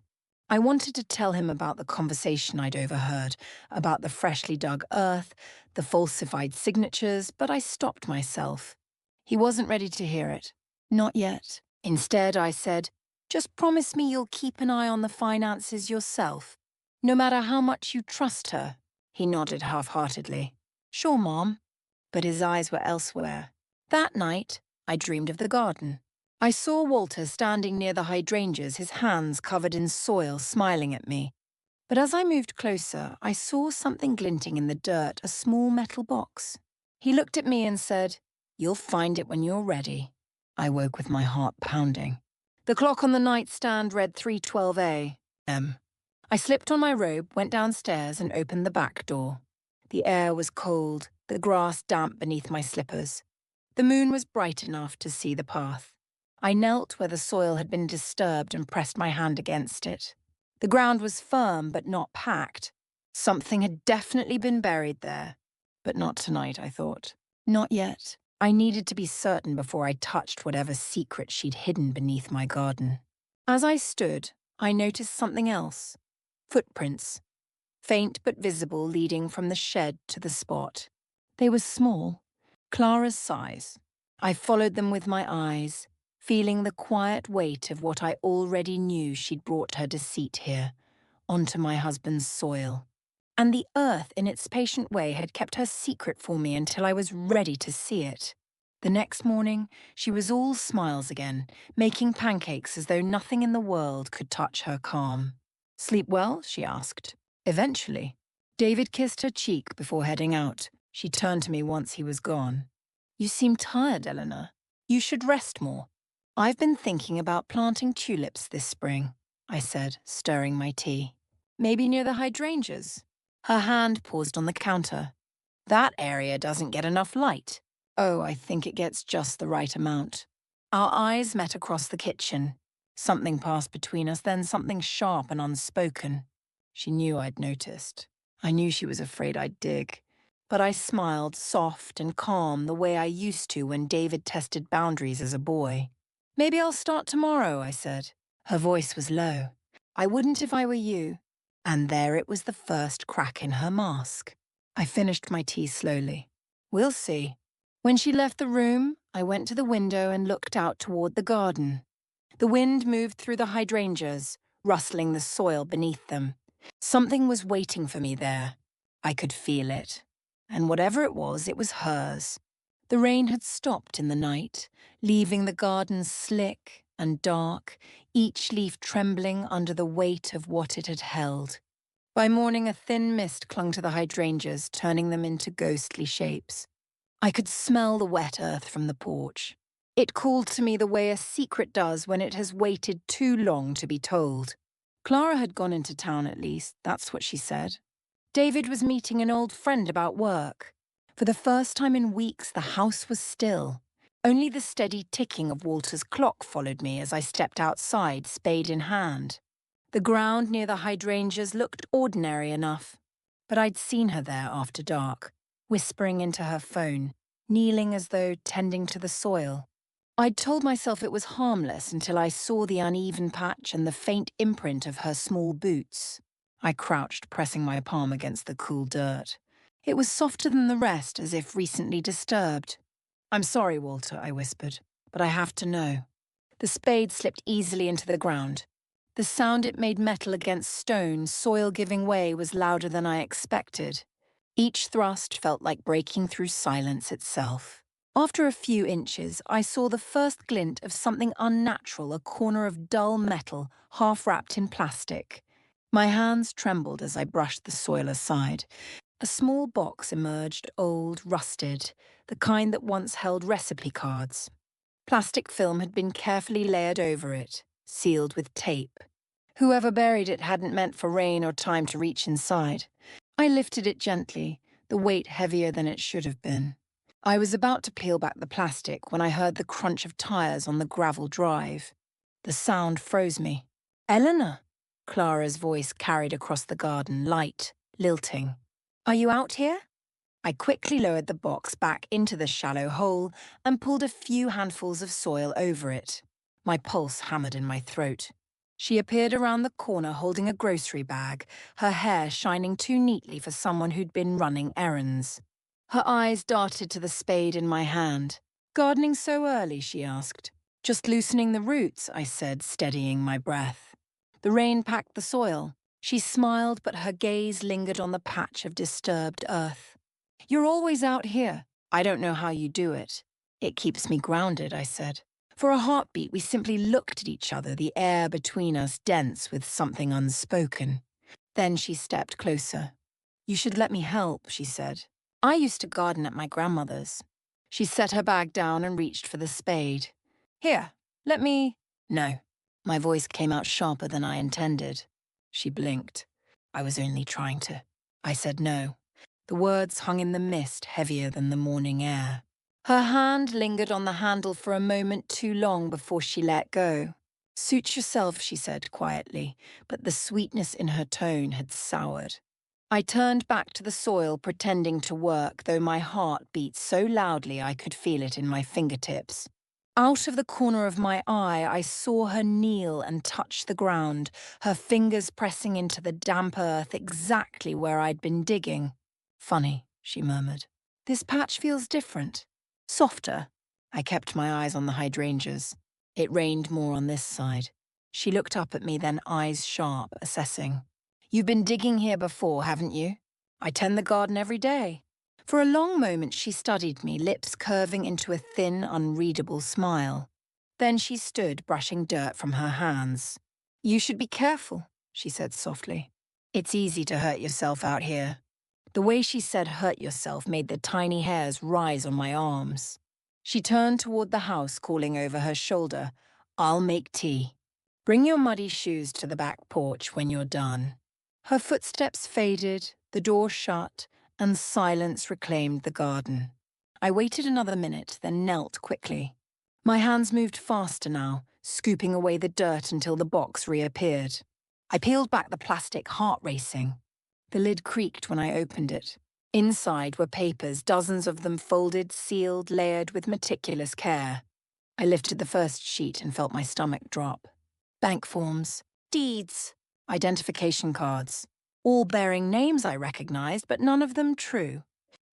I wanted to tell him about the conversation I'd overheard, about the freshly dug earth, the falsified signatures, but I stopped myself. He wasn't ready to hear it. Not yet. Instead, I said, "Just promise me you'll keep an eye on the finances yourself, no matter how much you trust her." He nodded half-heartedly. "Sure, Mom." But his eyes were elsewhere. That night, I dreamed of the garden. I saw Walter standing near the hydrangeas, his hands covered in soil, smiling at me. But as I moved closer, I saw something glinting in the dirt, a small metal box. He looked at me and said, "You'll find it when you're ready." I woke with my heart pounding. The clock on the nightstand read 3:12 a.m. I slipped on my robe, went downstairs, and opened the back door. The air was cold, the grass damp beneath my slippers. The moon was bright enough to see the path. I knelt where the soil had been disturbed and pressed my hand against it. The ground was firm but not packed. Something had definitely been buried there. But not tonight, I thought. Not yet. I needed to be certain before I touched whatever secret she'd hidden beneath my garden. As I stood, I noticed something else. Footprints, faint but visible, leading from the shed to the spot. They were small, Clara's size. I followed them with my eyes, feeling the quiet weight of what I already knew she'd brought her deceit here, onto my husband's soil. And the earth, in its patient way, had kept her secret for me until I was ready to see it. The next morning, she was all smiles again, making pancakes as though nothing in the world could touch her calm. "Sleep well?" she asked. "Eventually." David kissed her cheek before heading out. She turned to me once he was gone. "You seem tired, Eleanor. You should rest more." "I've been thinking about planting tulips this spring," I said, stirring my tea. "Maybe near the hydrangeas." Her hand paused on the counter. "That area doesn't get enough light." "Oh, I think it gets just the right amount." Our eyes met across the kitchen. Something passed between us, then something sharp and unspoken. She knew I'd noticed. I knew she was afraid I'd dig. But I smiled, soft and calm, the way I used to when David tested boundaries as a boy. "Maybe I'll start tomorrow," I said. Her voice was low. "I wouldn't if I were you." And there it was, the first crack in her mask. I finished my tea slowly. "We'll see." When she left the room, I went to the window and looked out toward the garden. The wind moved through the hydrangeas, rustling the soil beneath them. Something was waiting for me there. I could feel it. And whatever it was hers. The rain had stopped in the night, leaving the garden slick and dark, each leaf trembling under the weight of what it had held. By morning, a thin mist clung to the hydrangeas, turning them into ghostly shapes. I could smell the wet earth from the porch. It called to me the way a secret does when it has waited too long to be told. Clara had gone into town, at least, that's what she said. David was meeting an old friend about work. For the first time in weeks, the house was still. Only the steady ticking of Walter's clock followed me as I stepped outside, spade in hand. The ground near the hydrangeas looked ordinary enough, but I'd seen her there after dark, whispering into her phone, kneeling as though tending to the soil. I'd told myself it was harmless until I saw the uneven patch and the faint imprint of her small boots. I crouched, pressing my palm against the cool dirt. It was softer than the rest, as if recently disturbed. "I'm sorry, Walter," I whispered, "but I have to know." The spade slipped easily into the ground. The sound it made metal against stone, soil giving way, was louder than I expected. Each thrust felt like breaking through silence itself. After a few inches, I saw the first glint of something unnatural, a corner of dull metal, half wrapped in plastic. My hands trembled as I brushed the soil aside. A small box emerged, old, rusted, the kind that once held recipe cards. Plastic film had been carefully layered over it, sealed with tape. Whoever buried it hadn't meant for rain or time to reach inside. I lifted it gently, the weight heavier than it should have been. I was about to peel back the plastic when I heard the crunch of tires on the gravel drive. The sound froze me. "Eleanor!" Clara's voice carried across the garden, light, lilting. "Are you out here?" I quickly lowered the box back into the shallow hole and pulled a few handfuls of soil over it. My pulse hammered in my throat. She appeared around the corner holding a grocery bag, her hair shining too neatly for someone who'd been running errands. Her eyes darted to the spade in my hand. "Gardening so early?" she asked. "Just loosening the roots," I said, steadying my breath. The rain packed the soil. She smiled, but her gaze lingered on the patch of disturbed earth. "You're always out here. I don't know how you do it." "It keeps me grounded," I said. For a heartbeat, we simply looked at each other, the air between us dense with something unspoken. Then she stepped closer. "You should let me help," she said. "I used to garden at my grandmother's." She set her bag down and reached for the spade. "Here, let me—" "No." My voice came out sharper than I intended. She blinked. "I was only trying to." I said no. The words hung in the mist, heavier than the morning air. Her hand lingered on the handle for a moment too long before she let go. "Suit yourself," she said quietly, but the sweetness in her tone had soured. I turned back to the soil, pretending to work, though my heart beat so loudly I could feel it in my fingertips. Out of the corner of my eye, I saw her kneel and touch the ground, her fingers pressing into the damp earth exactly where I'd been digging. Funny, she murmured. This patch feels different. Softer. I kept my eyes on the hydrangeas. It rained more on this side. She looked up at me, then eyes sharp, assessing. You've been digging here before, haven't you? I tend the garden every day. For a long moment she studied me, lips curving into a thin, unreadable smile. Then she stood, brushing dirt from her hands. You should be careful, she said softly. It's easy to hurt yourself out here. The way she said hurt yourself made the tiny hairs rise on my arms. She turned toward the house, calling over her shoulder, I'll make tea. Bring your muddy shoes to the back porch when you're done. Her footsteps faded, the door shut, and silence reclaimed the garden. I waited another minute, then knelt quickly. My hands moved faster now, scooping away the dirt until the box reappeared. I peeled back the plastic, heart racing. The lid creaked when I opened it. Inside were papers, dozens of them folded, sealed, layered with meticulous care. I lifted the first sheet and felt my stomach drop. Bank forms, deeds, identification cards, all bearing names I recognized, but none of them true.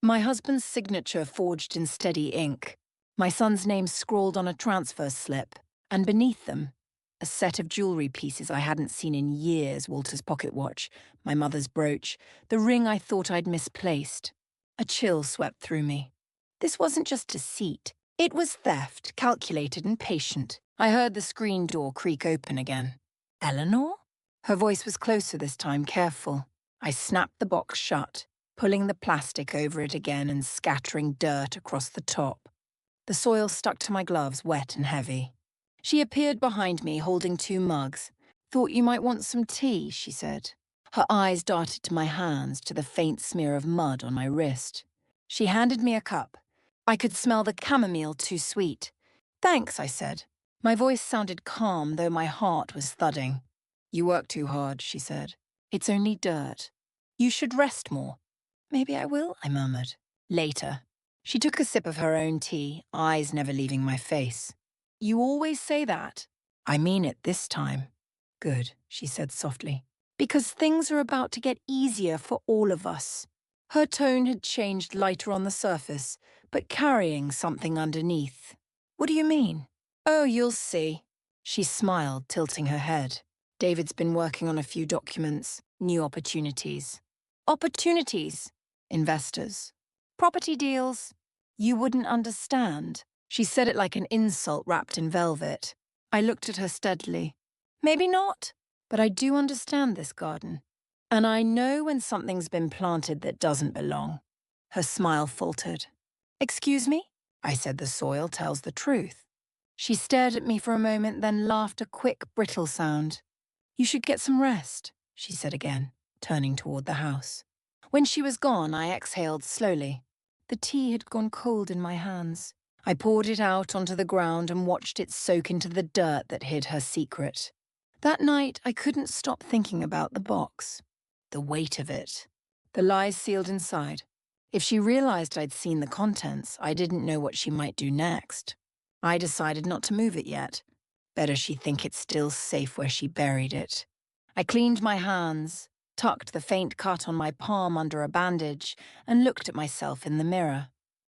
My husband's signature forged in steady ink, my son's name scrawled on a transfer slip, and beneath them, a set of jewelry pieces I hadn't seen in years, Walter's pocket watch, my mother's brooch, the ring I thought I'd misplaced. A chill swept through me. This wasn't just deceit. It was theft, calculated and patient. I heard the screen door creak open again. Eleanor? Her voice was closer this time, careful. I snapped the box shut, pulling the plastic over it again and scattering dirt across the top. The soil stuck to my gloves, wet and heavy. She appeared behind me, holding 2 mugs. Thought you might want some tea, she said. Her eyes darted to my hands, to the faint smear of mud on my wrist. She handed me a cup. I could smell the chamomile, too sweet. Thanks, I said. My voice sounded calm, though my heart was thudding. You work too hard, she said. It's only dirt. You should rest more. Maybe I will, I murmured. Later. She took a sip of her own tea, eyes never leaving my face. You always say that. I mean it this time. Good, she said softly. Because things are about to get easier for all of us. Her tone had changed, lighter on the surface, but carrying something underneath. What do you mean? Oh, you'll see. She smiled, tilting her head. David's been working on a few documents, new opportunities. Opportunities? Investors. Property deals. You wouldn't understand. She said it like an insult wrapped in velvet. I looked at her steadily. Maybe not, but I do understand this garden. And I know when something's been planted that doesn't belong. Her smile faltered. Excuse me? I said the soil tells the truth. She stared at me for a moment, then laughed a quick, brittle sound. You should get some rest, she said again, turning toward the house. When she was gone, I exhaled slowly. The tea had gone cold in my hands. I poured it out onto the ground and watched it soak into the dirt that hid her secret. That night, I couldn't stop thinking about the box. The weight of it. The lies sealed inside. If she realized I'd seen the contents, I didn't know what she might do next. I decided not to move it yet. Better she think it's still safe where she buried it. I cleaned my hands, tucked the faint cut on my palm under a bandage, and looked at myself in the mirror.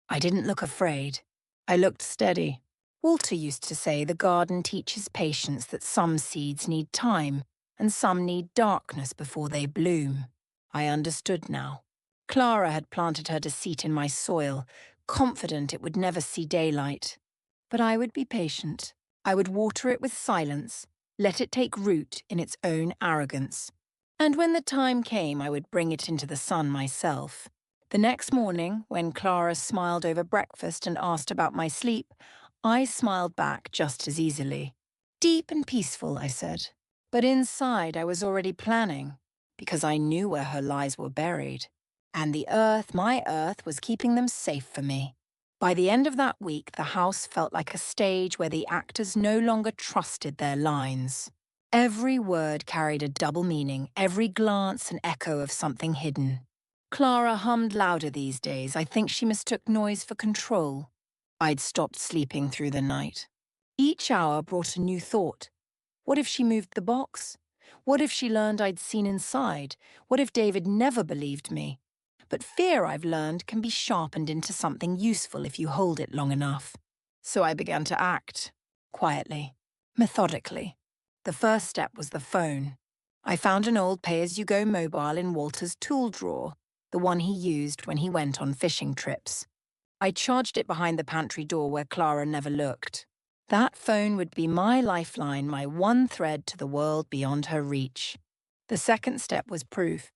I didn't look afraid. I looked steady. Walter used to say the garden teaches patience, that some seeds need time, and some need darkness before they bloom. I understood now. Clara had planted her deceit in my soil, confident it would never see daylight. But I would be patient. I would water it with silence, let it take root in its own arrogance. And when the time came, I would bring it into the sun myself. The next morning, when Clara smiled over breakfast and asked about my sleep, I smiled back just as easily. Deep and peaceful, I said. But inside I was already planning, because I knew where her lies were buried. And the earth, my earth, was keeping them safe for me. By the end of that week, the house felt like a stage where the actors no longer trusted their lines. Every word carried a double meaning, every glance an echo of something hidden. Clara hummed louder these days. I think she mistook noise for control. I'd stopped sleeping through the night. Each hour brought a new thought. What if she moved the box? What if she learned I'd seen inside? What if David never believed me? But fear, I've learned, can be sharpened into something useful if you hold it long enough. So I began to act, quietly, methodically. The first step was the phone. I found an old pay-as-you-go mobile in Walter's tool drawer, the one he used when he went on fishing trips. I charged it behind the pantry door where Clara never looked. That phone would be my lifeline, my one thread to the world beyond her reach. The second step was proof.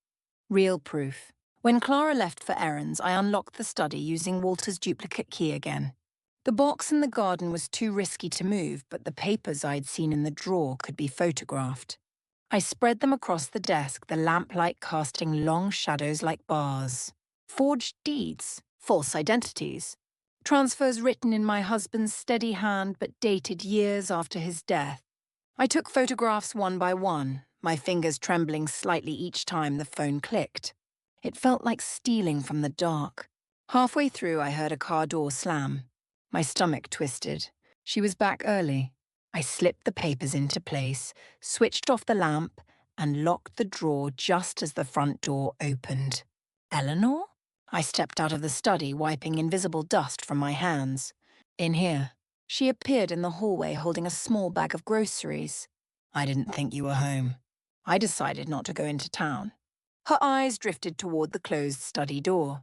Real proof. When Clara left for errands, I unlocked the study using Walter's duplicate key again. The box in the garden was too risky to move, but the papers I'd seen in the drawer could be photographed. I spread them across the desk, the lamplight casting long shadows like bars. Forged deeds, false identities. Transfers written in my husband's steady hand but dated years after his death. I took photographs one by one, my fingers trembling slightly each time the phone clicked. It felt like stealing from the dark. Halfway through, I heard a car door slam. My stomach twisted. She was back early. I slipped the papers into place, switched off the lamp, and locked the drawer just as the front door opened. Eleanor? I stepped out of the study, wiping invisible dust from my hands. In here. She appeared in the hallway holding a small bag of groceries. I didn't think you were home. I decided not to go into town. Her eyes drifted toward the closed study door.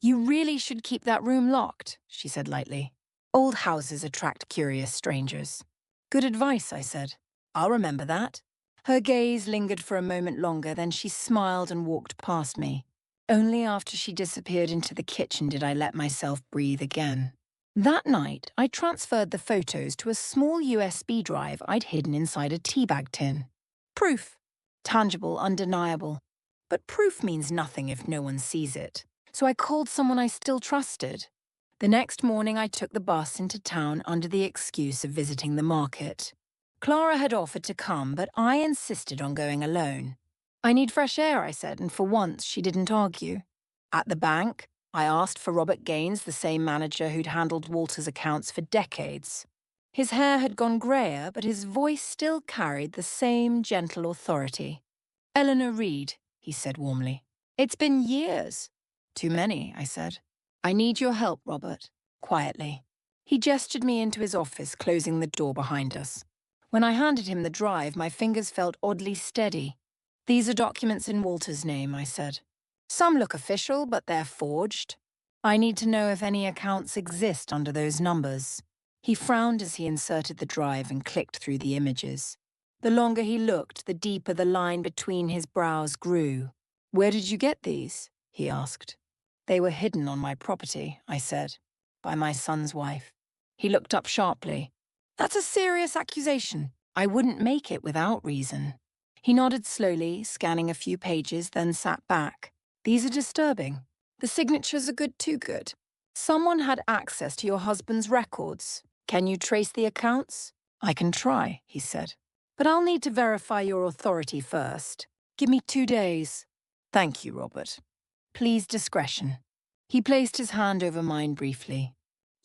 You really should keep that room locked, she said lightly. Old houses attract curious strangers. Good advice, I said. I'll remember that. Her gaze lingered for a moment longer, then she smiled and walked past me. Only after she disappeared into the kitchen did I let myself breathe again. That night, I transferred the photos to a small USB drive I'd hidden inside a teabag tin. Proof. Tangible, undeniable. But proof means nothing if no one sees it. So I called someone I still trusted. The next morning, I took the bus into town under the excuse of visiting the market. Clara had offered to come, but I insisted on going alone. I need fresh air, I said, and for once she didn't argue. At the bank, I asked for Robert Gaines, the same manager who'd handled Walter's accounts for decades. His hair had gone greyer, but his voice still carried the same gentle authority. Eleanor Reed, he said warmly. It's been years. Too many, I said. I need your help, Robert. Quietly. He gestured me into his office, closing the door behind us. When I handed him the drive, my fingers felt oddly steady. These are documents in Walter's name, I said. Some look official, but they're forged. I need to know if any accounts exist under those numbers. He frowned as he inserted the drive and clicked through the images. The longer he looked, the deeper the line between his brows grew. Where did you get these? He asked. They were hidden on my property, I said, by my son's wife. He looked up sharply. That's a serious accusation. I wouldn't make it without reason. He nodded slowly, scanning a few pages, then sat back. These are disturbing. The signatures are good too good. Someone had access to your husband's records. Can you trace the accounts? I can try, he said. But I'll need to verify your authority first. Give me 2 days. Thank you, Robert. Please discretion. He placed his hand over mine briefly.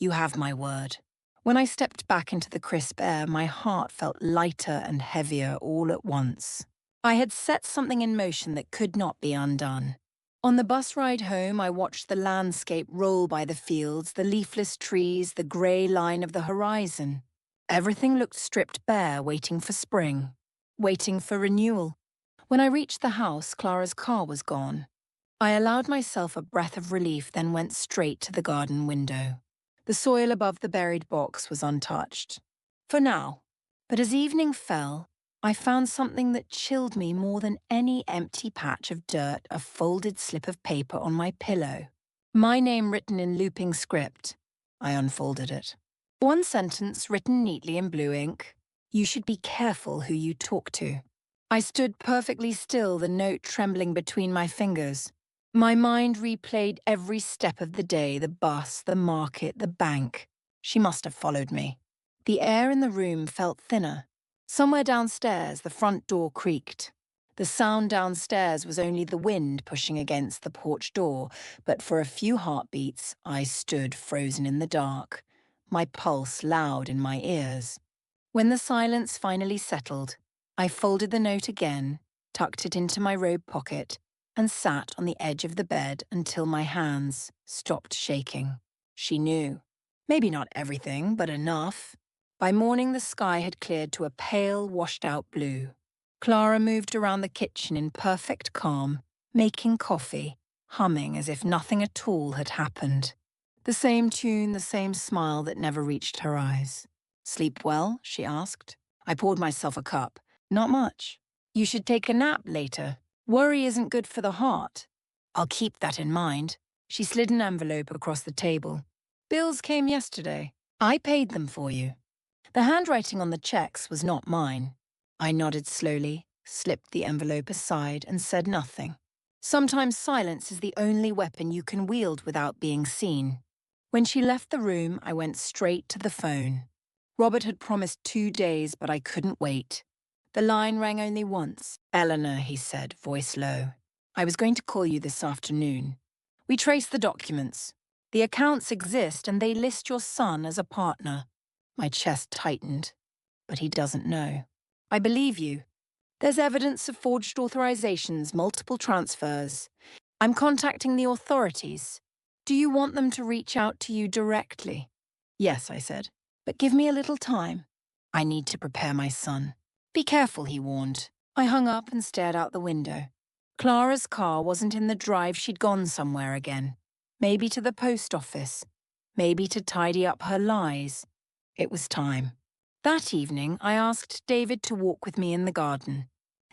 You have my word. When I stepped back into the crisp air, my heart felt lighter and heavier all at once. I had set something in motion that could not be undone. On the bus ride home, I watched the landscape roll by the fields, the leafless trees, the grey line of the horizon. Everything looked stripped bare, waiting for spring, waiting for renewal. When I reached the house, Clara's car was gone. I allowed myself a breath of relief, then went straight to the garden window. The soil above the buried box was untouched. For now. But as evening fell, I found something that chilled me more than any empty patch of dirt, a folded slip of paper on my pillow. My name written in looping script. I unfolded it. One sentence written neatly in blue ink. You should be careful who you talk to. I stood perfectly still, the note trembling between my fingers. My mind replayed every step of the day, the bus, the market, the bank. She must have followed me. The air in the room felt thinner. Somewhere downstairs, the front door creaked. The sound downstairs was only the wind pushing against the porch door, but for a few heartbeats, I stood frozen in the dark, my pulse loud in my ears. When the silence finally settled, I folded the note again, tucked it into my robe pocket, and sat on the edge of the bed until my hands stopped shaking. She knew. Maybe not everything, but enough. By morning, the sky had cleared to a pale, washed-out blue. Clara moved around the kitchen in perfect calm, making coffee, humming as if nothing at all had happened. The same tune, the same smile that never reached her eyes. "Sleep well?" she asked. I poured myself a cup. "Not much. You should take a nap later. Worry isn't good for the heart." "I'll keep that in mind." She slid an envelope across the table. "Bills came yesterday. I paid them for you." The handwriting on the checks was not mine. I nodded slowly, slipped the envelope aside, and said nothing. Sometimes silence is the only weapon you can wield without being seen. When she left the room, I went straight to the phone. Robert had promised 2 days, but I couldn't wait. The line rang only once. "Eleanor," he said, voice low. "I was going to call you this afternoon. We traced the documents. The accounts exist, and they list your son as a partner." My chest tightened. "But he doesn't know." "I believe you. There's evidence of forged authorizations, multiple transfers. I'm contacting the authorities. Do you want them to reach out to you directly?" "Yes," I said. "But give me a little time. I need to prepare my son." "Be careful," he warned. I hung up and stared out the window. Clara's car wasn't in the drive. She'd gone somewhere again. Maybe to the post office. Maybe to tidy up her lies. It was time. That evening, I asked David to walk with me in the garden.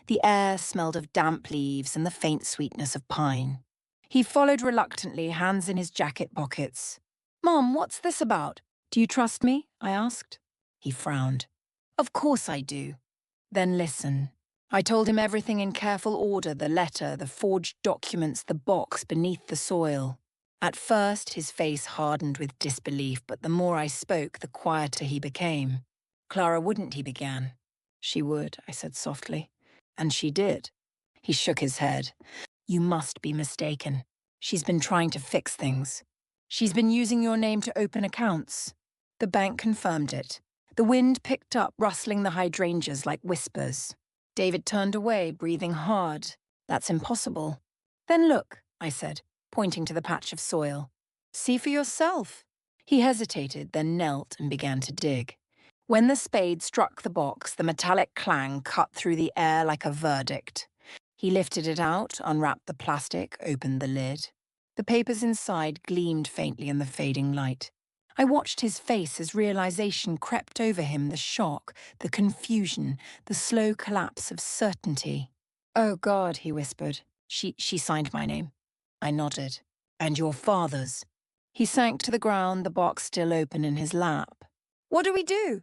The air smelled of damp leaves and the faint sweetness of pine. He followed reluctantly, hands in his jacket pockets. "Mom, what's this about? Do you trust me?" I asked. He frowned. "Of course I do." "Then listen." I told him everything in careful order, the letter, the forged documents, the box beneath the soil. At first, his face hardened with disbelief, but the more I spoke, the quieter he became. "Clara wouldn't," he began. "She would," I said softly. "And she did." He shook his head. "You must be mistaken. She's been trying to fix things. She's been using your name to open accounts." The bank confirmed it. The wind picked up, rustling the hydrangeas like whispers. David turned away, breathing hard. "That's impossible." "Then look," I said, pointing to the patch of soil. "See for yourself." He hesitated, then knelt and began to dig. When the spade struck the box, the metallic clang cut through the air like a verdict. He lifted it out, unwrapped the plastic, opened the lid. The papers inside gleamed faintly in the fading light. I watched his face as realization crept over him, the shock, the confusion, the slow collapse of certainty. "Oh, God," he whispered. She signed my name." I nodded. "And your father's?" He sank to the ground, the box still open in his lap. "What do we do?"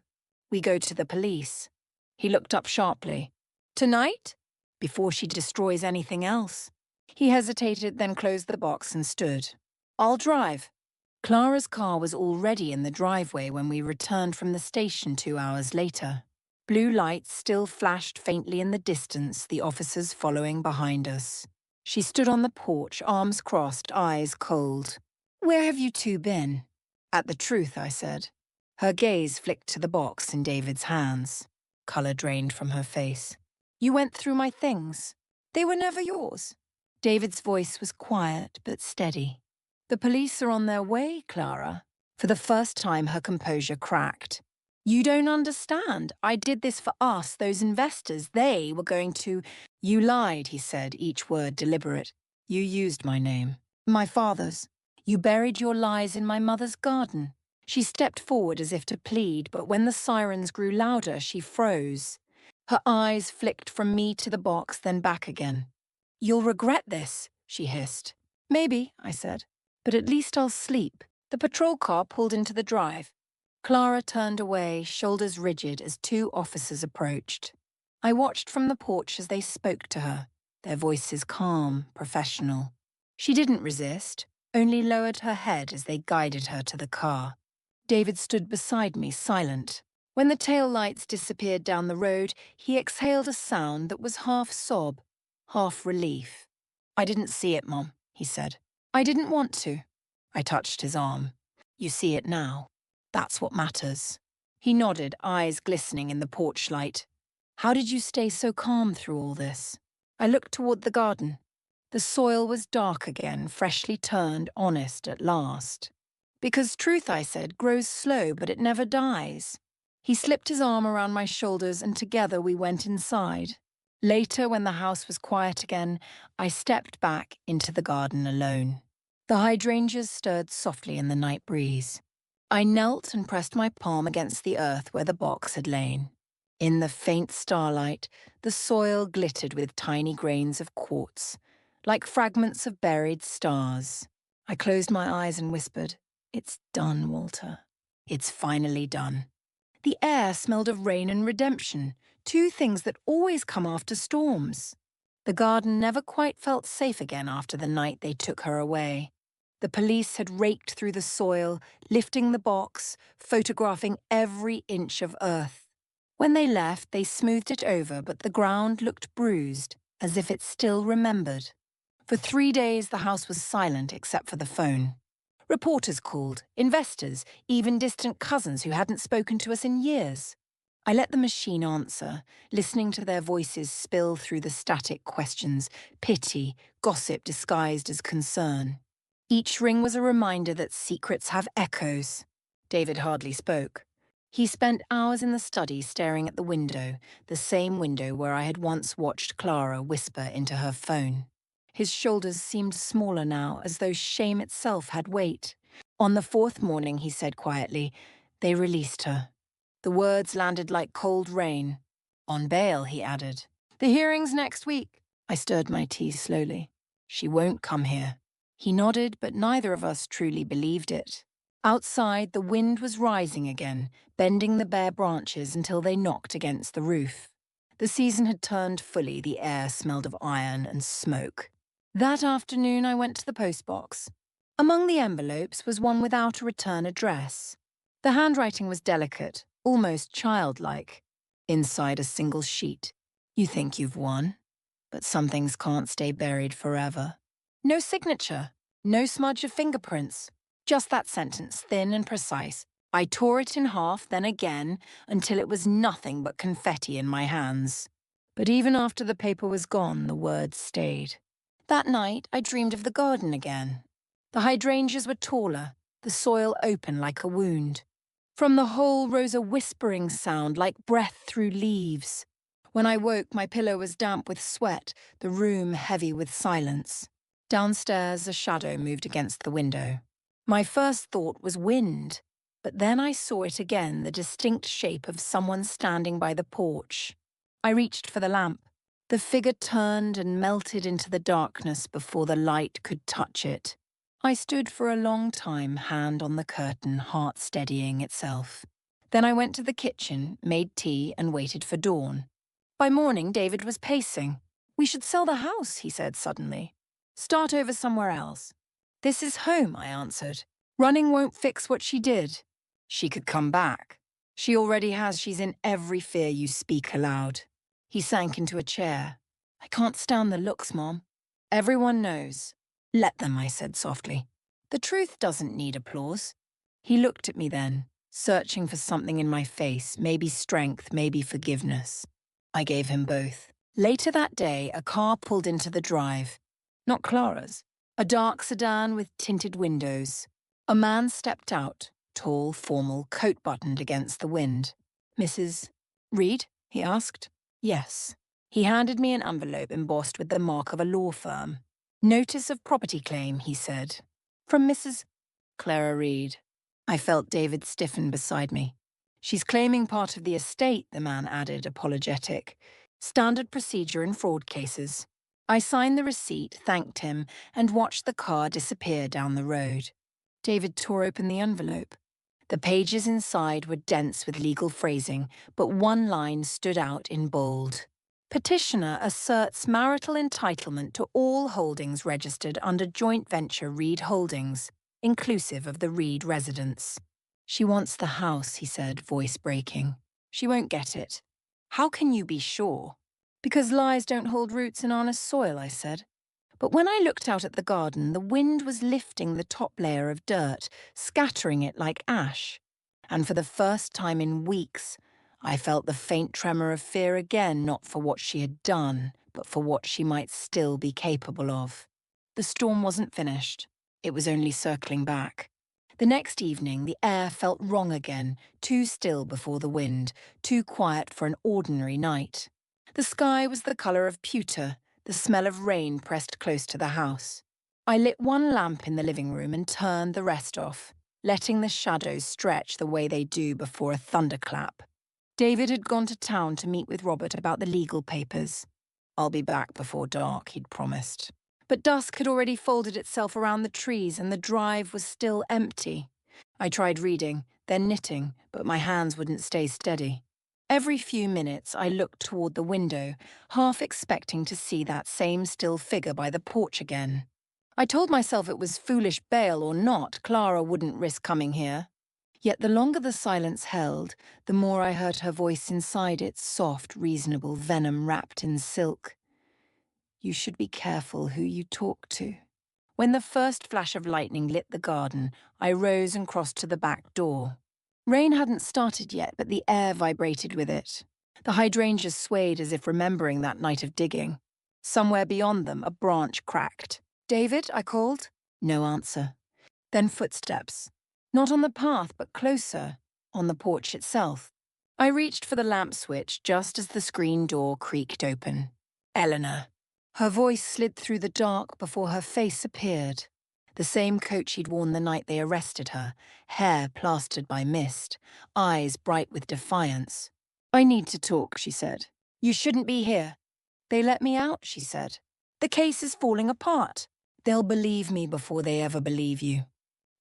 "We go to the police." He looked up sharply. "Tonight?" "Before she destroys anything else." He hesitated, then closed the box and stood. "I'll drive." Clara's car was already in the driveway when we returned from the station 2 hours later. Blue lights still flashed faintly in the distance, the officers following behind us. She stood on the porch, arms crossed, eyes cold. "Where have you two been?" "At the truth," I said. Her gaze flicked to the box in David's hands. Colour drained from her face. "You went through my things. They were never yours." David's voice was quiet but steady. "The police are on their way, Clara." For the first time, her composure cracked. "You don't understand. I did this for us, those investors. They were going to—" "You lied," he said, each word deliberate. "You used my name. My father's. You buried your lies in my mother's garden." She stepped forward as if to plead, but when the sirens grew louder, she froze. Her eyes flicked from me to the box, then back again. "You'll regret this," she hissed. "Maybe," I said. "But at least I'll sleep." The patrol car pulled into the drive. Clara turned away, shoulders rigid, as 2 officers approached. I watched from the porch as they spoke to her, their voices calm, professional. She didn't resist, only lowered her head as they guided her to the car. David stood beside me, silent. When the tail lights disappeared down the road, he exhaled a sound that was half sob, half relief. I didn't see it, Mom, he said. I didn't want to. I touched his arm. You see it now. That's what matters. He nodded, eyes glistening in the porch light. How did you stay so calm through all this? I looked toward the garden. The soil was dark again, freshly turned, honest at last. Because truth, I said, grows slow, but it never dies. He slipped his arm around my shoulders and together we went inside. Later, when the house was quiet again, I stepped back into the garden alone. The hydrangeas stirred softly in the night breeze. I knelt and pressed my palm against the earth where the box had lain. In the faint starlight, the soil glittered with tiny grains of quartz, like fragments of buried stars. I closed my eyes and whispered, "It's done, Walter. It's finally done." The air smelled of rain and redemption, two things that always come after storms. The garden never quite felt safe again after the night they took her away. The police had raked through the soil, lifting the box, photographing every inch of earth. When they left, they smoothed it over, but the ground looked bruised, as if it still remembered. For 3 days, the house was silent except for the phone. Reporters called, investors, even distant cousins who hadn't spoken to us in years. I let the machine answer, listening to their voices spill through the static questions, pity, gossip disguised as concern. Each ring was a reminder that secrets have echoes. David hardly spoke. He spent hours in the study staring at the window, the same window where I had once watched Clara whisper into her phone. His shoulders seemed smaller now, as though shame itself had weight. On the 4th morning, he said quietly, they released her. The words landed like cold rain. On bail, he added. The hearing's next week. I stirred my tea slowly. She won't come here. He nodded, but neither of us truly believed it. Outside, the wind was rising again, bending the bare branches until they knocked against the roof. The season had turned fully, the air smelled of iron and smoke. That afternoon, I went to the postbox. Among the envelopes was one without a return address. The handwriting was delicate, almost childlike. Inside a single sheet. You think you've won, but some things can't stay buried forever. No signature, no smudge of fingerprints. Just that sentence, thin and precise. I tore it in half, then again, until it was nothing but confetti in my hands. But even after the paper was gone, the words stayed. That night, I dreamed of the garden again. The hydrangeas were taller, the soil open like a wound. From the hole rose a whispering sound like breath through leaves. When I woke, my pillow was damp with sweat, the room heavy with silence. Downstairs, a shadow moved against the window. My first thought was wind, but then I saw it again, the distinct shape of someone standing by the porch. I reached for the lamp. The figure turned and melted into the darkness before the light could touch it. I stood for a long time, hand on the curtain, heart steadying itself. Then I went to the kitchen, made tea, and waited for dawn. By morning, David was pacing. We should sell the house, he said suddenly. Start over somewhere else. This is home, I answered. Running won't fix what she did. She could come back. She already has. She's in every fear you speak aloud. He sank into a chair. I can't stand the looks, Mom. Everyone knows. Let them, I said softly. The truth doesn't need applause. He looked at me then, searching for something in my face, maybe strength, maybe forgiveness. I gave him both. Later that day, a car pulled into the drive. Not Clara's. A dark sedan with tinted windows. A man stepped out, tall, formal, coat buttoned against the wind. Mrs. Reed? He asked. Yes. He handed me an envelope embossed with the mark of a law firm. Notice of property claim, he said. From Mrs. Clara Reed. I felt David stiffen beside me. She's claiming part of the estate, the man added, apologetic. Standard procedure in fraud cases. I signed the receipt, thanked him, and watched the car disappear down the road. David tore open the envelope. The pages inside were dense with legal phrasing, but one line stood out in bold. Petitioner asserts marital entitlement to all holdings registered under joint venture Reed Holdings, inclusive of the Reed residence. She wants the house, he said, voice breaking. She won't get it. How can you be sure? Because lies don't hold roots in honest soil, I said. But when I looked out at the garden, the wind was lifting the top layer of dirt, scattering it like ash. And for the first time in weeks, I felt the faint tremor of fear again, not for what she had done, but for what she might still be capable of. The storm wasn't finished. It was only circling back. The next evening, the air felt wrong again, too still before the wind, too quiet for an ordinary night. The sky was the colour of pewter, the smell of rain pressed close to the house. I lit one lamp in the living room and turned the rest off, letting the shadows stretch the way they do before a thunderclap. David had gone to town to meet with Robert about the legal papers. "I'll be back before dark," he'd promised. But dusk had already folded itself around the trees and the drive was still empty. I tried reading, then knitting, but my hands wouldn't stay steady. Every few minutes I looked toward the window, half expecting to see that same still figure by the porch again. I told myself it was foolish bail or not, Clara wouldn't risk coming here. Yet the longer the silence held, the more I heard her voice inside it, soft, reasonable venom wrapped in silk. "You should be careful who you talk to." When the first flash of lightning lit the garden, I rose and crossed to the back door. Rain hadn't started yet, but the air vibrated with it. The hydrangeas swayed as if remembering that night of digging. Somewhere beyond them, a branch cracked. "David?" I called. No answer. Then footsteps. Not on the path, but closer, on the porch itself. I reached for the lamp switch just as the screen door creaked open. "Eleanor." Her voice slid through the dark before her face appeared. The same coat she'd worn the night they arrested her, hair plastered by mist, eyes bright with defiance. "I need to talk," she said. "You shouldn't be here." "They let me out," she said. "The case is falling apart. They'll believe me before they ever believe you."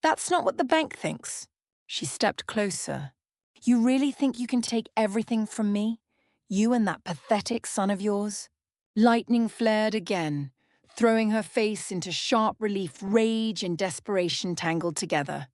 "That's not what the bank thinks." She stepped closer. "You really think you can take everything from me? You and that pathetic son of yours?" Lightning flared again, throwing her face into sharp relief, rage and desperation tangled together.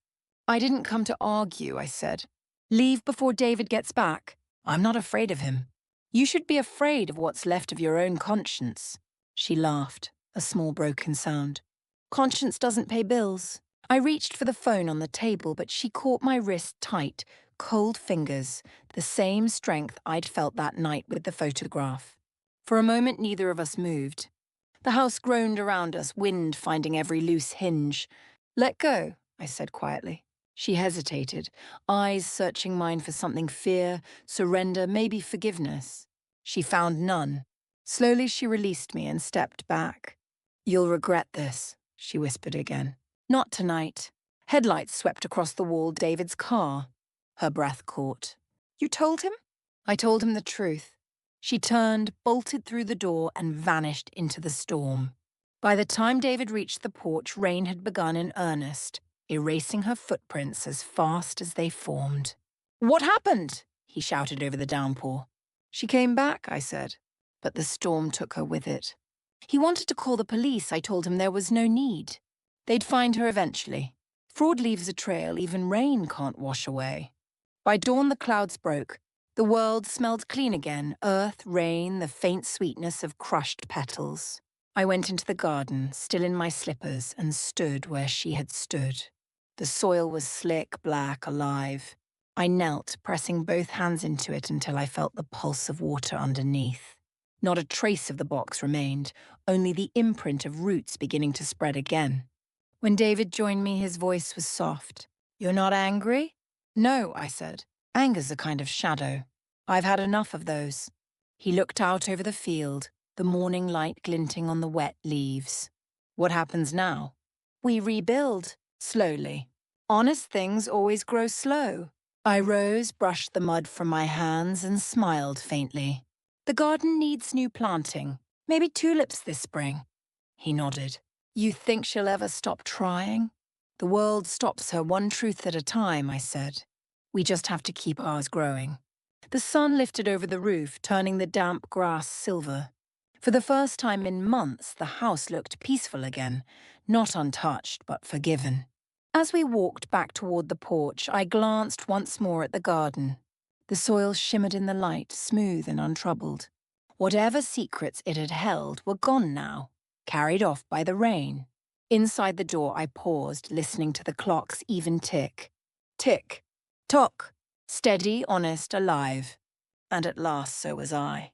"I didn't come to argue," I said. "Leave before David gets back. I'm not afraid of him. You should be afraid of what's left of your own conscience." She laughed, a small broken sound. "Conscience doesn't pay bills." I reached for the phone on the table, but she caught my wrist tight, cold fingers, the same strength I'd felt that night with the photograph. For a moment, neither of us moved. The house groaned around us, wind finding every loose hinge. "Let go," I said quietly. She hesitated, eyes searching mine for something: fear, surrender, maybe forgiveness. She found none. Slowly she released me and stepped back. "You'll regret this," she whispered again. "Not tonight." Headlights swept across the wall, David's car. Her breath caught. "You told him?" I told him the truth. She turned, bolted through the door, and vanished into the storm. By the time David reached the porch, rain had begun in earnest, erasing her footprints as fast as they formed. "What happened?" he shouted over the downpour. "She came back," I said, but the storm took her with it. He wanted to call the police. I told him there was no need. They'd find her eventually. Fraud leaves a trail even rain can't wash away. By dawn the clouds broke. The world smelled clean again, earth, rain, the faint sweetness of crushed petals. I went into the garden, still in my slippers, and stood where she had stood. The soil was slick, black, alive. I knelt, pressing both hands into it until I felt the pulse of water underneath. Not a trace of the box remained, only the imprint of roots beginning to spread again. When David joined me, his voice was soft. "You're not angry?" "No," I said. "Anger's a kind of shadow. I've had enough of those." He looked out over the field, the morning light glinting on the wet leaves. "What happens now?" "We rebuild, slowly. Honest things always grow slow." I rose, brushed the mud from my hands, and smiled faintly. "The garden needs new planting. Maybe tulips this spring." He nodded. "You think she'll ever stop trying?" "The world stops her one truth at a time," I said. "We just have to keep ours growing." The sun lifted over the roof, turning the damp grass silver. For the first time in months, the house looked peaceful again, not untouched, but forgiven. As we walked back toward the porch, I glanced once more at the garden. The soil shimmered in the light, smooth and untroubled. Whatever secrets it had held were gone now, carried off by the rain. Inside the door I paused, listening to the clock's even tick. Tick, tock, steady, honest, alive. And at last so was I.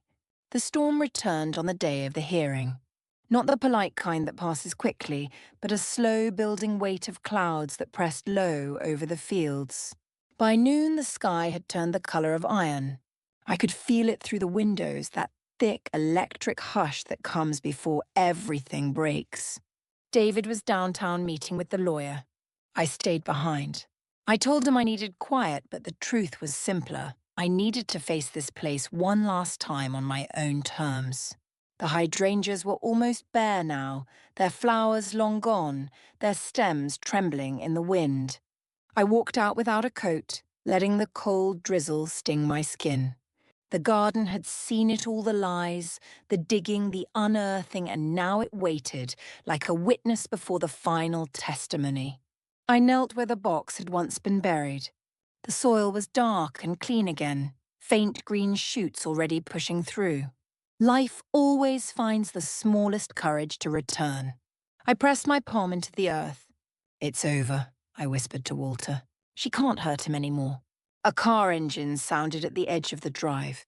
The storm returned on the day of the hearing. Not the polite kind that passes quickly, but a slow building weight of clouds that pressed low over the fields. By noon the sky had turned the colour of iron. I could feel it through the windows, that thick electric hush that comes before everything breaks. David was downtown meeting with the lawyer. I stayed behind. I told him I needed quiet, but the truth was simpler. I needed to face this place one last time on my own terms. The hydrangeas were almost bare now, their flowers long gone, their stems trembling in the wind. I walked out without a coat, letting the cold drizzle sting my skin. The garden had seen it all, the lies, the digging, the unearthing, and now it waited, like a witness before the final testimony. I knelt where the box had once been buried. The soil was dark and clean again, faint green shoots already pushing through. Life always finds the smallest courage to return. I pressed my palm into the earth. "It's over," I whispered to Walter. "She can't hurt him anymore." A car engine sounded at the edge of the drive.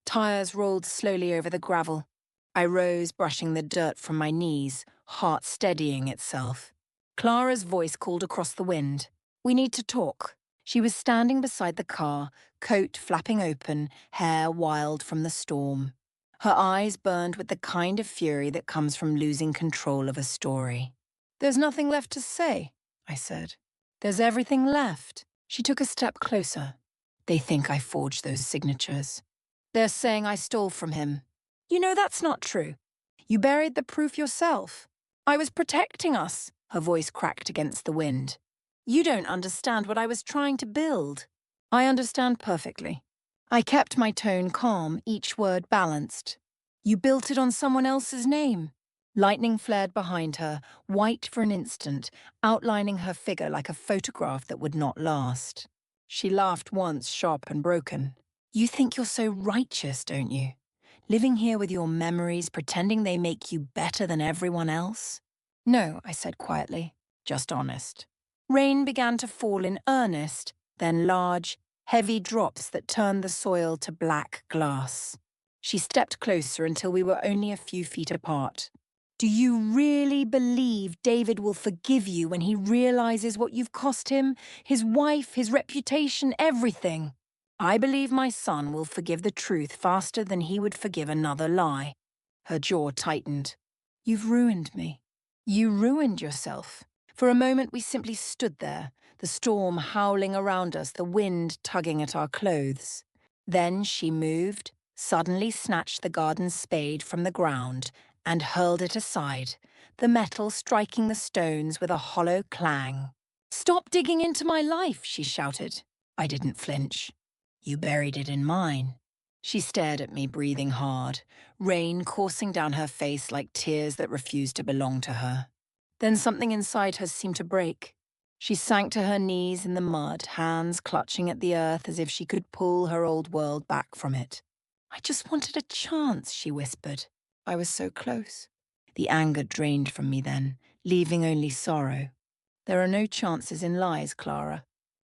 Tires rolled slowly over the gravel. I rose, brushing the dirt from my knees, heart steadying itself. Clara's voice called across the wind. "We need to talk." She was standing beside the car, coat flapping open, hair wild from the storm. Her eyes burned with the kind of fury that comes from losing control of a story. "There's nothing left to say," I said. "There's everything left." She took a step closer. "They think I forged those signatures. They're saying I stole from him. You know that's not true. You buried the proof yourself. I was protecting us." Her voice cracked against the wind. "You don't understand what I was trying to build." "I understand perfectly." I kept my tone calm, each word balanced. "You built it on someone else's name." Lightning flared behind her, white for an instant, outlining her figure like a photograph that would not last. She laughed once, sharp and broken. "You think you're so righteous, don't you? Living here with your memories, pretending they make you better than everyone else?" "No," I said quietly, "just honest." Rain began to fall in earnest, then large, heavy drops that turned the soil to black glass. She stepped closer until we were only a few feet apart. "Do you really believe David will forgive you when he realizes what you've cost him? His wife, his reputation, everything." "I believe my son will forgive the truth faster than he would forgive another lie." Her jaw tightened. "You've ruined me." "You ruined yourself." For a moment we simply stood there, the storm howling around us, the wind tugging at our clothes. Then she moved, suddenly snatched the garden spade from the ground, and hurled it aside, the metal striking the stones with a hollow clang. "Stop digging into my life," she shouted. I didn't flinch. "You buried it in mine." She stared at me, breathing hard, rain coursing down her face like tears that refused to belong to her. Then something inside her seemed to break. She sank to her knees in the mud, hands clutching at the earth as if she could pull her old world back from it. "I just wanted a chance," she whispered. I was so close. The anger drained from me then, leaving only sorrow. "There are no chances in lies, Clara.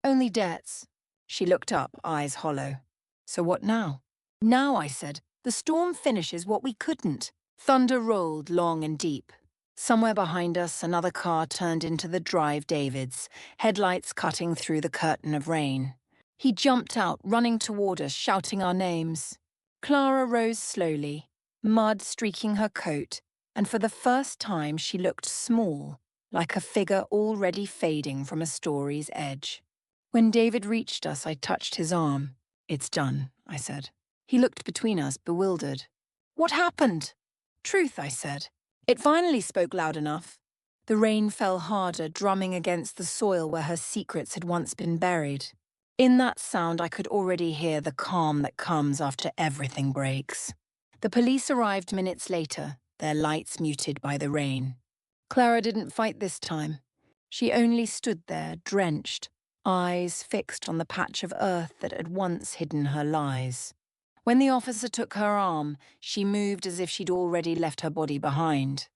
Only debts." She looked up, eyes hollow. "So what now?" "Now," I said, "the storm finishes what we couldn't." Thunder rolled long and deep. Somewhere behind us, another car turned into the drive David's, headlights cutting through the curtain of rain. He jumped out, running toward us, shouting our names. Clara rose slowly, mud streaking her coat, and for the first time she looked small, like a figure already fading from a story's edge. When David reached us, I touched his arm. "It's done," I said. He looked between us, bewildered. "What happened?" "Truth," I said. It finally spoke loud enough. The rain fell harder, drumming against the soil where her secrets had once been buried. In that sound, I could already hear the calm that comes after everything breaks. The police arrived minutes later, their lights muted by the rain. Clara didn't fight this time. She only stood there, drenched, eyes fixed on the patch of earth that had once hidden her lies. When the officer took her arm, she moved as if she'd already left her body behind.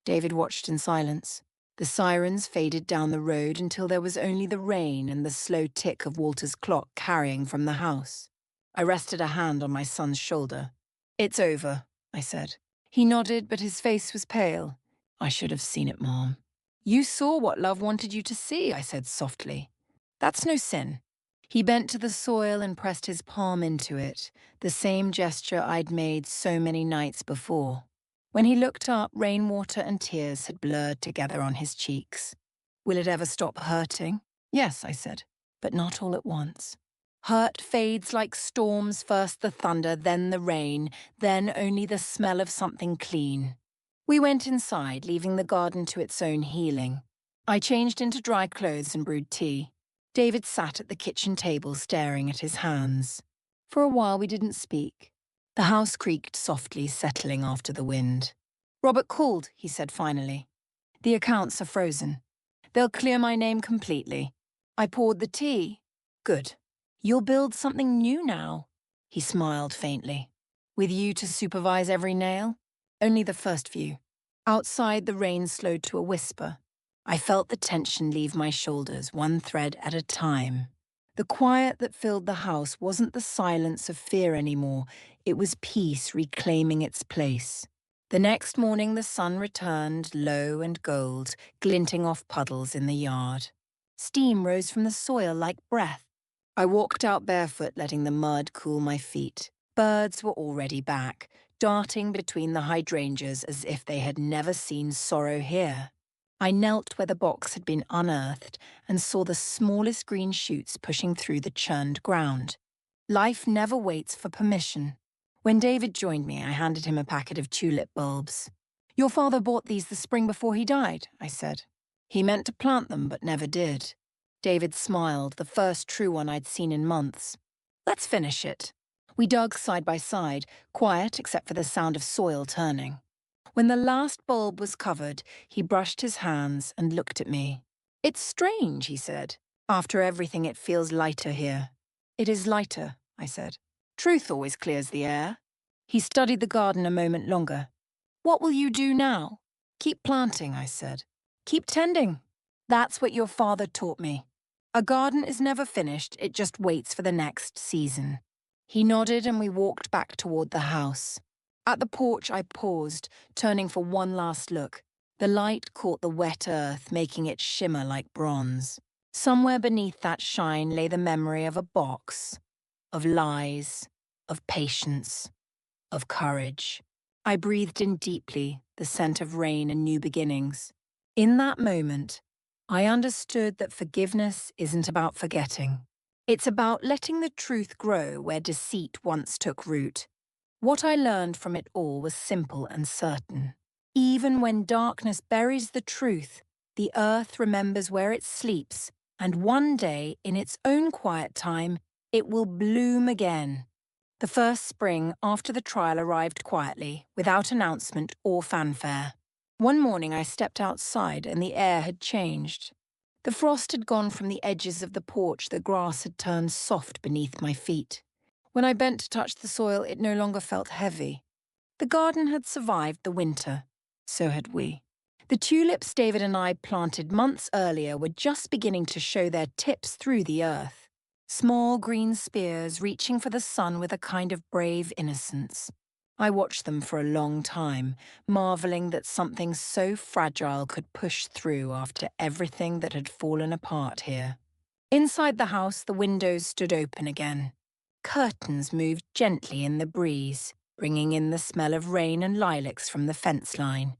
David watched in silence. The sirens faded down the road until there was only the rain and the slow tick of Walter's clock carrying from the house. I rested a hand on my son's shoulder. "It's over," I said. He nodded, but his face was pale. "I should have seen it, Mom." "You saw what love wanted you to see," I said softly. "That's no sin." He bent to the soil and pressed his palm into it, the same gesture I'd made so many nights before. When he looked up, rainwater and tears had blurred together on his cheeks. "Will it ever stop hurting?" "Yes," I said, "but not all at once. Hurt fades like storms, first the thunder, then the rain, then only the smell of something clean." We went inside, leaving the garden to its own healing. I changed into dry clothes and brewed tea. David sat at the kitchen table staring at his hands. For a while we didn't speak. The house creaked softly, settling after the wind. "Robert called," he said finally. "The accounts are frozen. They'll clear my name completely. I poured the tea." "Good. You'll build something new now." He smiled faintly. "With you to supervise every nail?" "Only the first few." Outside, the rain slowed to a whisper. I felt the tension leave my shoulders, one thread at a time. The quiet that filled the house wasn't the silence of fear anymore. It was peace reclaiming its place. The next morning the sun returned, low and gold, glinting off puddles in the yard. Steam rose from the soil like breath. I walked out barefoot, letting the mud cool my feet. Birds were already back, darting between the hydrangeas as if they had never seen sorrow here. I knelt where the box had been unearthed and saw the smallest green shoots pushing through the churned ground. Life never waits for permission. When David joined me, I handed him a packet of tulip bulbs. "Your father bought these the spring before he died," I said. "He meant to plant them, but never did." David smiled, the first true one I'd seen in months. "Let's finish it." We dug side by side, quiet except for the sound of soil turning. When the last bulb was covered, he brushed his hands and looked at me. "It's strange," he said. "After everything, it feels lighter here." "It is lighter," I said. "Truth always clears the air." He studied the garden a moment longer. "What will you do now?" "Keep planting," I said. "Keep tending." "That's what your father taught me. A garden is never finished, it just waits for the next season." He nodded and we walked back toward the house. At the porch I paused, turning for one last look. The light caught the wet earth, making it shimmer like bronze. Somewhere beneath that shine lay the memory of a box, of lies, of patience, of courage. I breathed in deeply, the scent of rain and new beginnings. In that moment, I understood that forgiveness isn't about forgetting. It's about letting the truth grow where deceit once took root. What I learned from it all was simple and certain. Even when darkness buries the truth, the earth remembers where it sleeps, and one day, in its own quiet time, it will bloom again. The first spring after the trial arrived quietly, without announcement or fanfare. One morning I stepped outside and the air had changed. The frost had gone from the edges of the porch, the grass had turned soft beneath my feet. When I bent to touch the soil, it no longer felt heavy. The garden had survived the winter. So had we. The tulips David and I planted months earlier were just beginning to show their tips through the earth. Small green spears reaching for the sun with a kind of brave innocence. I watched them for a long time, marveling that something so fragile could push through after everything that had fallen apart here. Inside the house, the windows stood open again. Curtains moved gently in the breeze, bringing in the smell of rain and lilacs from the fence line.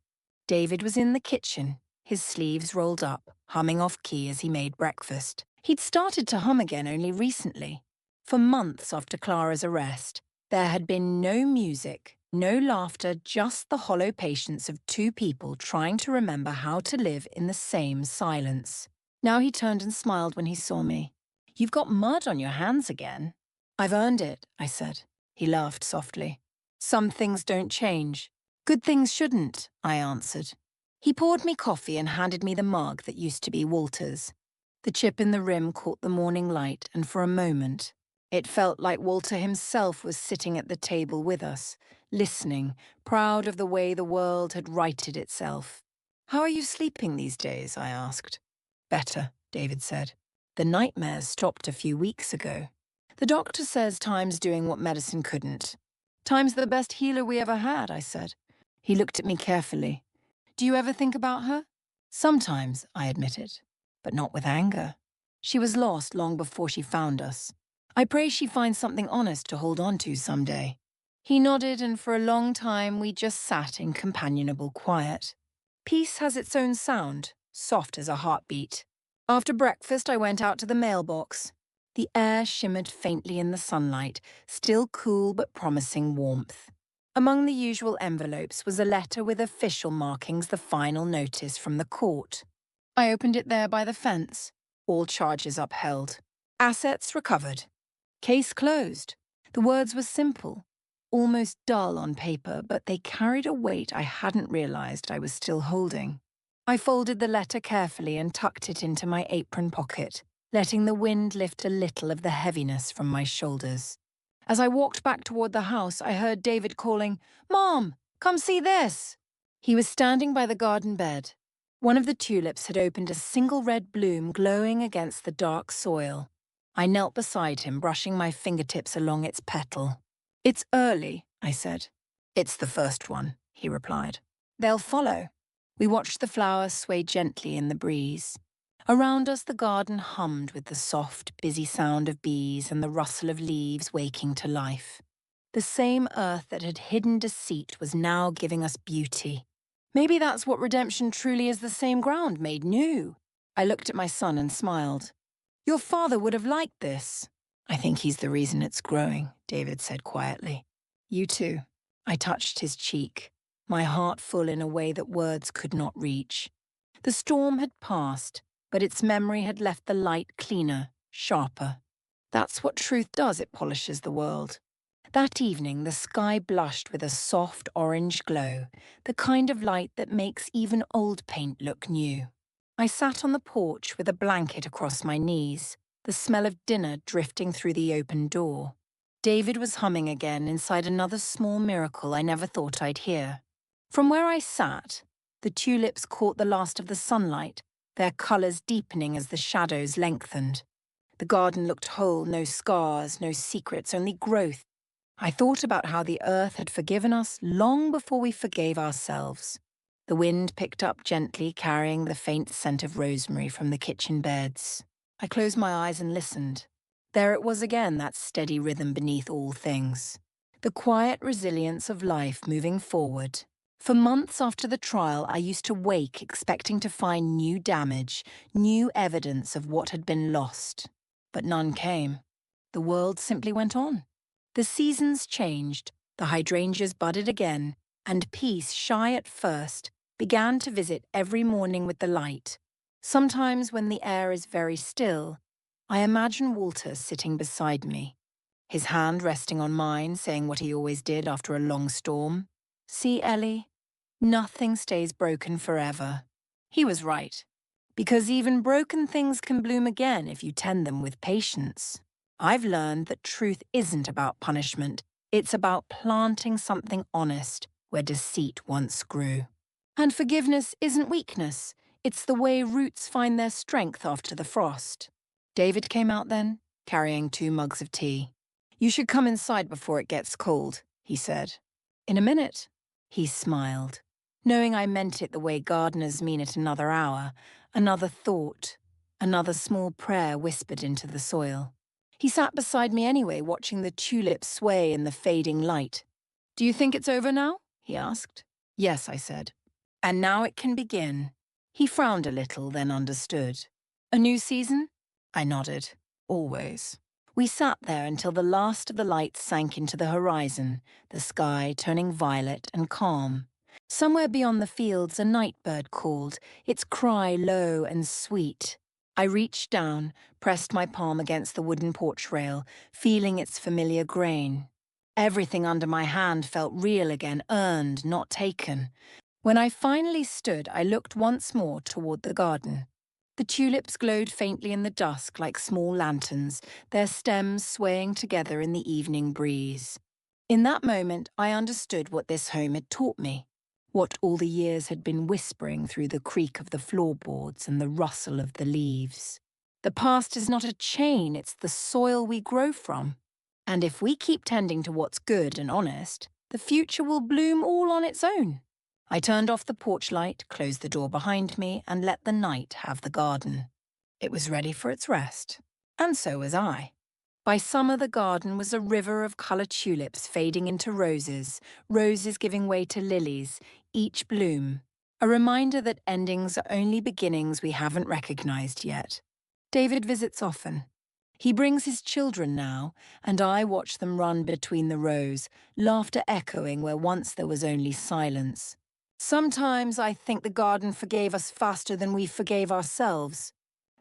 David was in the kitchen, his sleeves rolled up, humming off-key as he made breakfast. He'd started to hum again only recently. For months after Clara's arrest, there had been no music, no laughter, just the hollow patience of two people trying to remember how to live in the same silence. Now he turned and smiled when he saw me. "You've got mud on your hands again." "I've earned it," I said. He laughed softly. "Some things don't change. Good things shouldn't," I answered. He poured me coffee and handed me the mug that used to be Walter's. The chip in the rim caught the morning light, and for a moment, it felt like Walter himself was sitting at the table with us, listening, proud of the way the world had righted itself. "How are you sleeping these days?" I asked. "Better," David said. "The nightmares stopped a few weeks ago. The doctor says time's doing what medicine couldn't." "Time's the best healer we ever had," I said. He looked at me carefully. "Do you ever think about her?" "Sometimes," I admitted, "but not with anger. She was lost long before she found us. I pray she finds something honest to hold on to someday." He nodded, and for a long time we just sat in companionable quiet. Peace has its own sound, soft as a heartbeat. After breakfast, I went out to the mailbox. The air shimmered faintly in the sunlight, still cool but promising warmth. Among the usual envelopes was a letter with official markings, the final notice from the court. I opened it there by the fence. All charges upheld. Assets recovered. Case closed. The words were simple, almost dull on paper, but they carried a weight I hadn't realized I was still holding. I folded the letter carefully and tucked it into my apron pocket, letting the wind lift a little of the heaviness from my shoulders. As I walked back toward the house, I heard David calling, "Mom, come see this!" He was standing by the garden bed. One of the tulips had opened a single red bloom glowing against the dark soil. I knelt beside him, brushing my fingertips along its petal. "It's early," I said. "It's the first one," he replied. "They'll follow." We watched the flowers sway gently in the breeze. Around us, the garden hummed with the soft, busy sound of bees and the rustle of leaves waking to life. The same earth that had hidden deceit was now giving us beauty. Maybe that's what redemption truly is, the same ground made new. I looked at my son and smiled. "Your father would have liked this." "I think he's the reason it's growing," David said quietly. "You too." I touched his cheek, my heart full in a way that words could not reach. The storm had passed, but its memory had left the light cleaner, sharper. That's what truth does, it polishes the world. That evening, the sky blushed with a soft orange glow, the kind of light that makes even old paint look new. I sat on the porch with a blanket across my knees, the smell of dinner drifting through the open door. David was humming again inside another small miracle I never thought I'd hear. From where I sat, the tulips caught the last of the sunlight, their colours deepening as the shadows lengthened. The garden looked whole, no scars, no secrets, only growth. I thought about how the earth had forgiven us long before we forgave ourselves. The wind picked up gently, carrying the faint scent of rosemary from the kitchen beds. I closed my eyes and listened. There it was again, that steady rhythm beneath all things. The quiet resilience of life moving forward. For months after the trial, I used to wake expecting to find new damage, new evidence of what had been lost. But none came. The world simply went on. The seasons changed, the hydrangeas budded again, and peace, shy at first, began to visit every morning with the light. Sometimes when the air is very still, I imagine Walter sitting beside me, his hand resting on mine, saying what he always did after a long storm. "See, Ellie, nothing stays broken forever." He was right, because even broken things can bloom again if you tend them with patience. I've learned that truth isn't about punishment. It's about planting something honest where deceit once grew. And forgiveness isn't weakness. It's the way roots find their strength after the frost. David came out then, carrying 2 mugs of tea. "You should come inside before it gets cold," he said. "In a minute." He smiled, knowing I meant it the way gardeners mean it another hour, another thought, another small prayer whispered into the soil. He sat beside me anyway, watching the tulips sway in the fading light. "Do you think it's over now?" he asked. "Yes," I said. "And now it can begin." He frowned a little, then understood. "A new season?" I nodded. "Always." We sat there until the last of the lights sank into the horizon, the sky turning violet and calm. Somewhere beyond the fields, a nightbird called, its cry low and sweet. I reached down, pressed my palm against the wooden porch rail, feeling its familiar grain. Everything under my hand felt real again, earned, not taken. When I finally stood, I looked once more toward the garden. The tulips glowed faintly in the dusk like small lanterns, their stems swaying together in the evening breeze. In that moment, I understood what this home had taught me, what all the years had been whispering through the creak of the floorboards and the rustle of the leaves. The past is not a chain, it's the soil we grow from. And if we keep tending to what's good and honest, the future will bloom all on its own. I turned off the porch light, closed the door behind me, and let the night have the garden. It was ready for its rest. And so was I. By summer, the garden was a river of coloured tulips fading into roses, roses giving way to lilies, each bloom. A reminder that endings are only beginnings we haven't recognised yet. David visits often. He brings his children now, and I watch them run between the rows, laughter echoing where once there was only silence. Sometimes I think the garden forgave us faster than we forgave ourselves.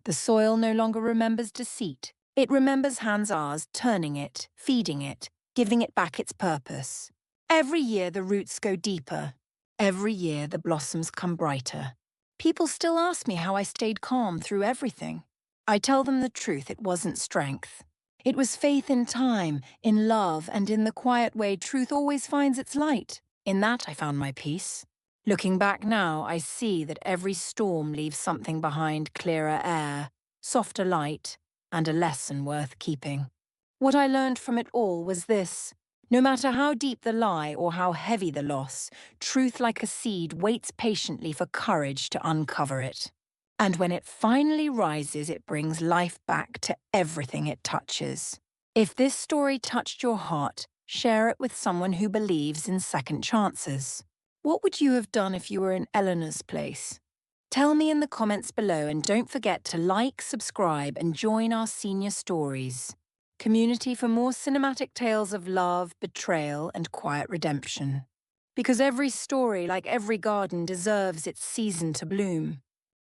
The soil no longer remembers deceit. It remembers hands ours turning it, feeding it, giving it back its purpose. Every year the roots go deeper. Every year the blossoms come brighter. People still ask me how I stayed calm through everything. I tell them the truth, it wasn't strength. It was faith in time, in love, and in the quiet way truth always finds its light. In that I found my peace. Looking back now, I see that every storm leaves something behind: clearer air, softer light, and a lesson worth keeping. What I learned from it all was this: no matter how deep the lie or how heavy the loss, truth like a seed waits patiently for courage to uncover it. And when it finally rises, it brings life back to everything it touches. If this story touched your heart, share it with someone who believes in second chances. What would you have done if you were in Eleanor's place? Tell me in the comments below, and don't forget to like, subscribe, and join our Senior Stories community for more cinematic tales of love, betrayal, and quiet redemption. Because every story, like every garden, deserves its season to bloom.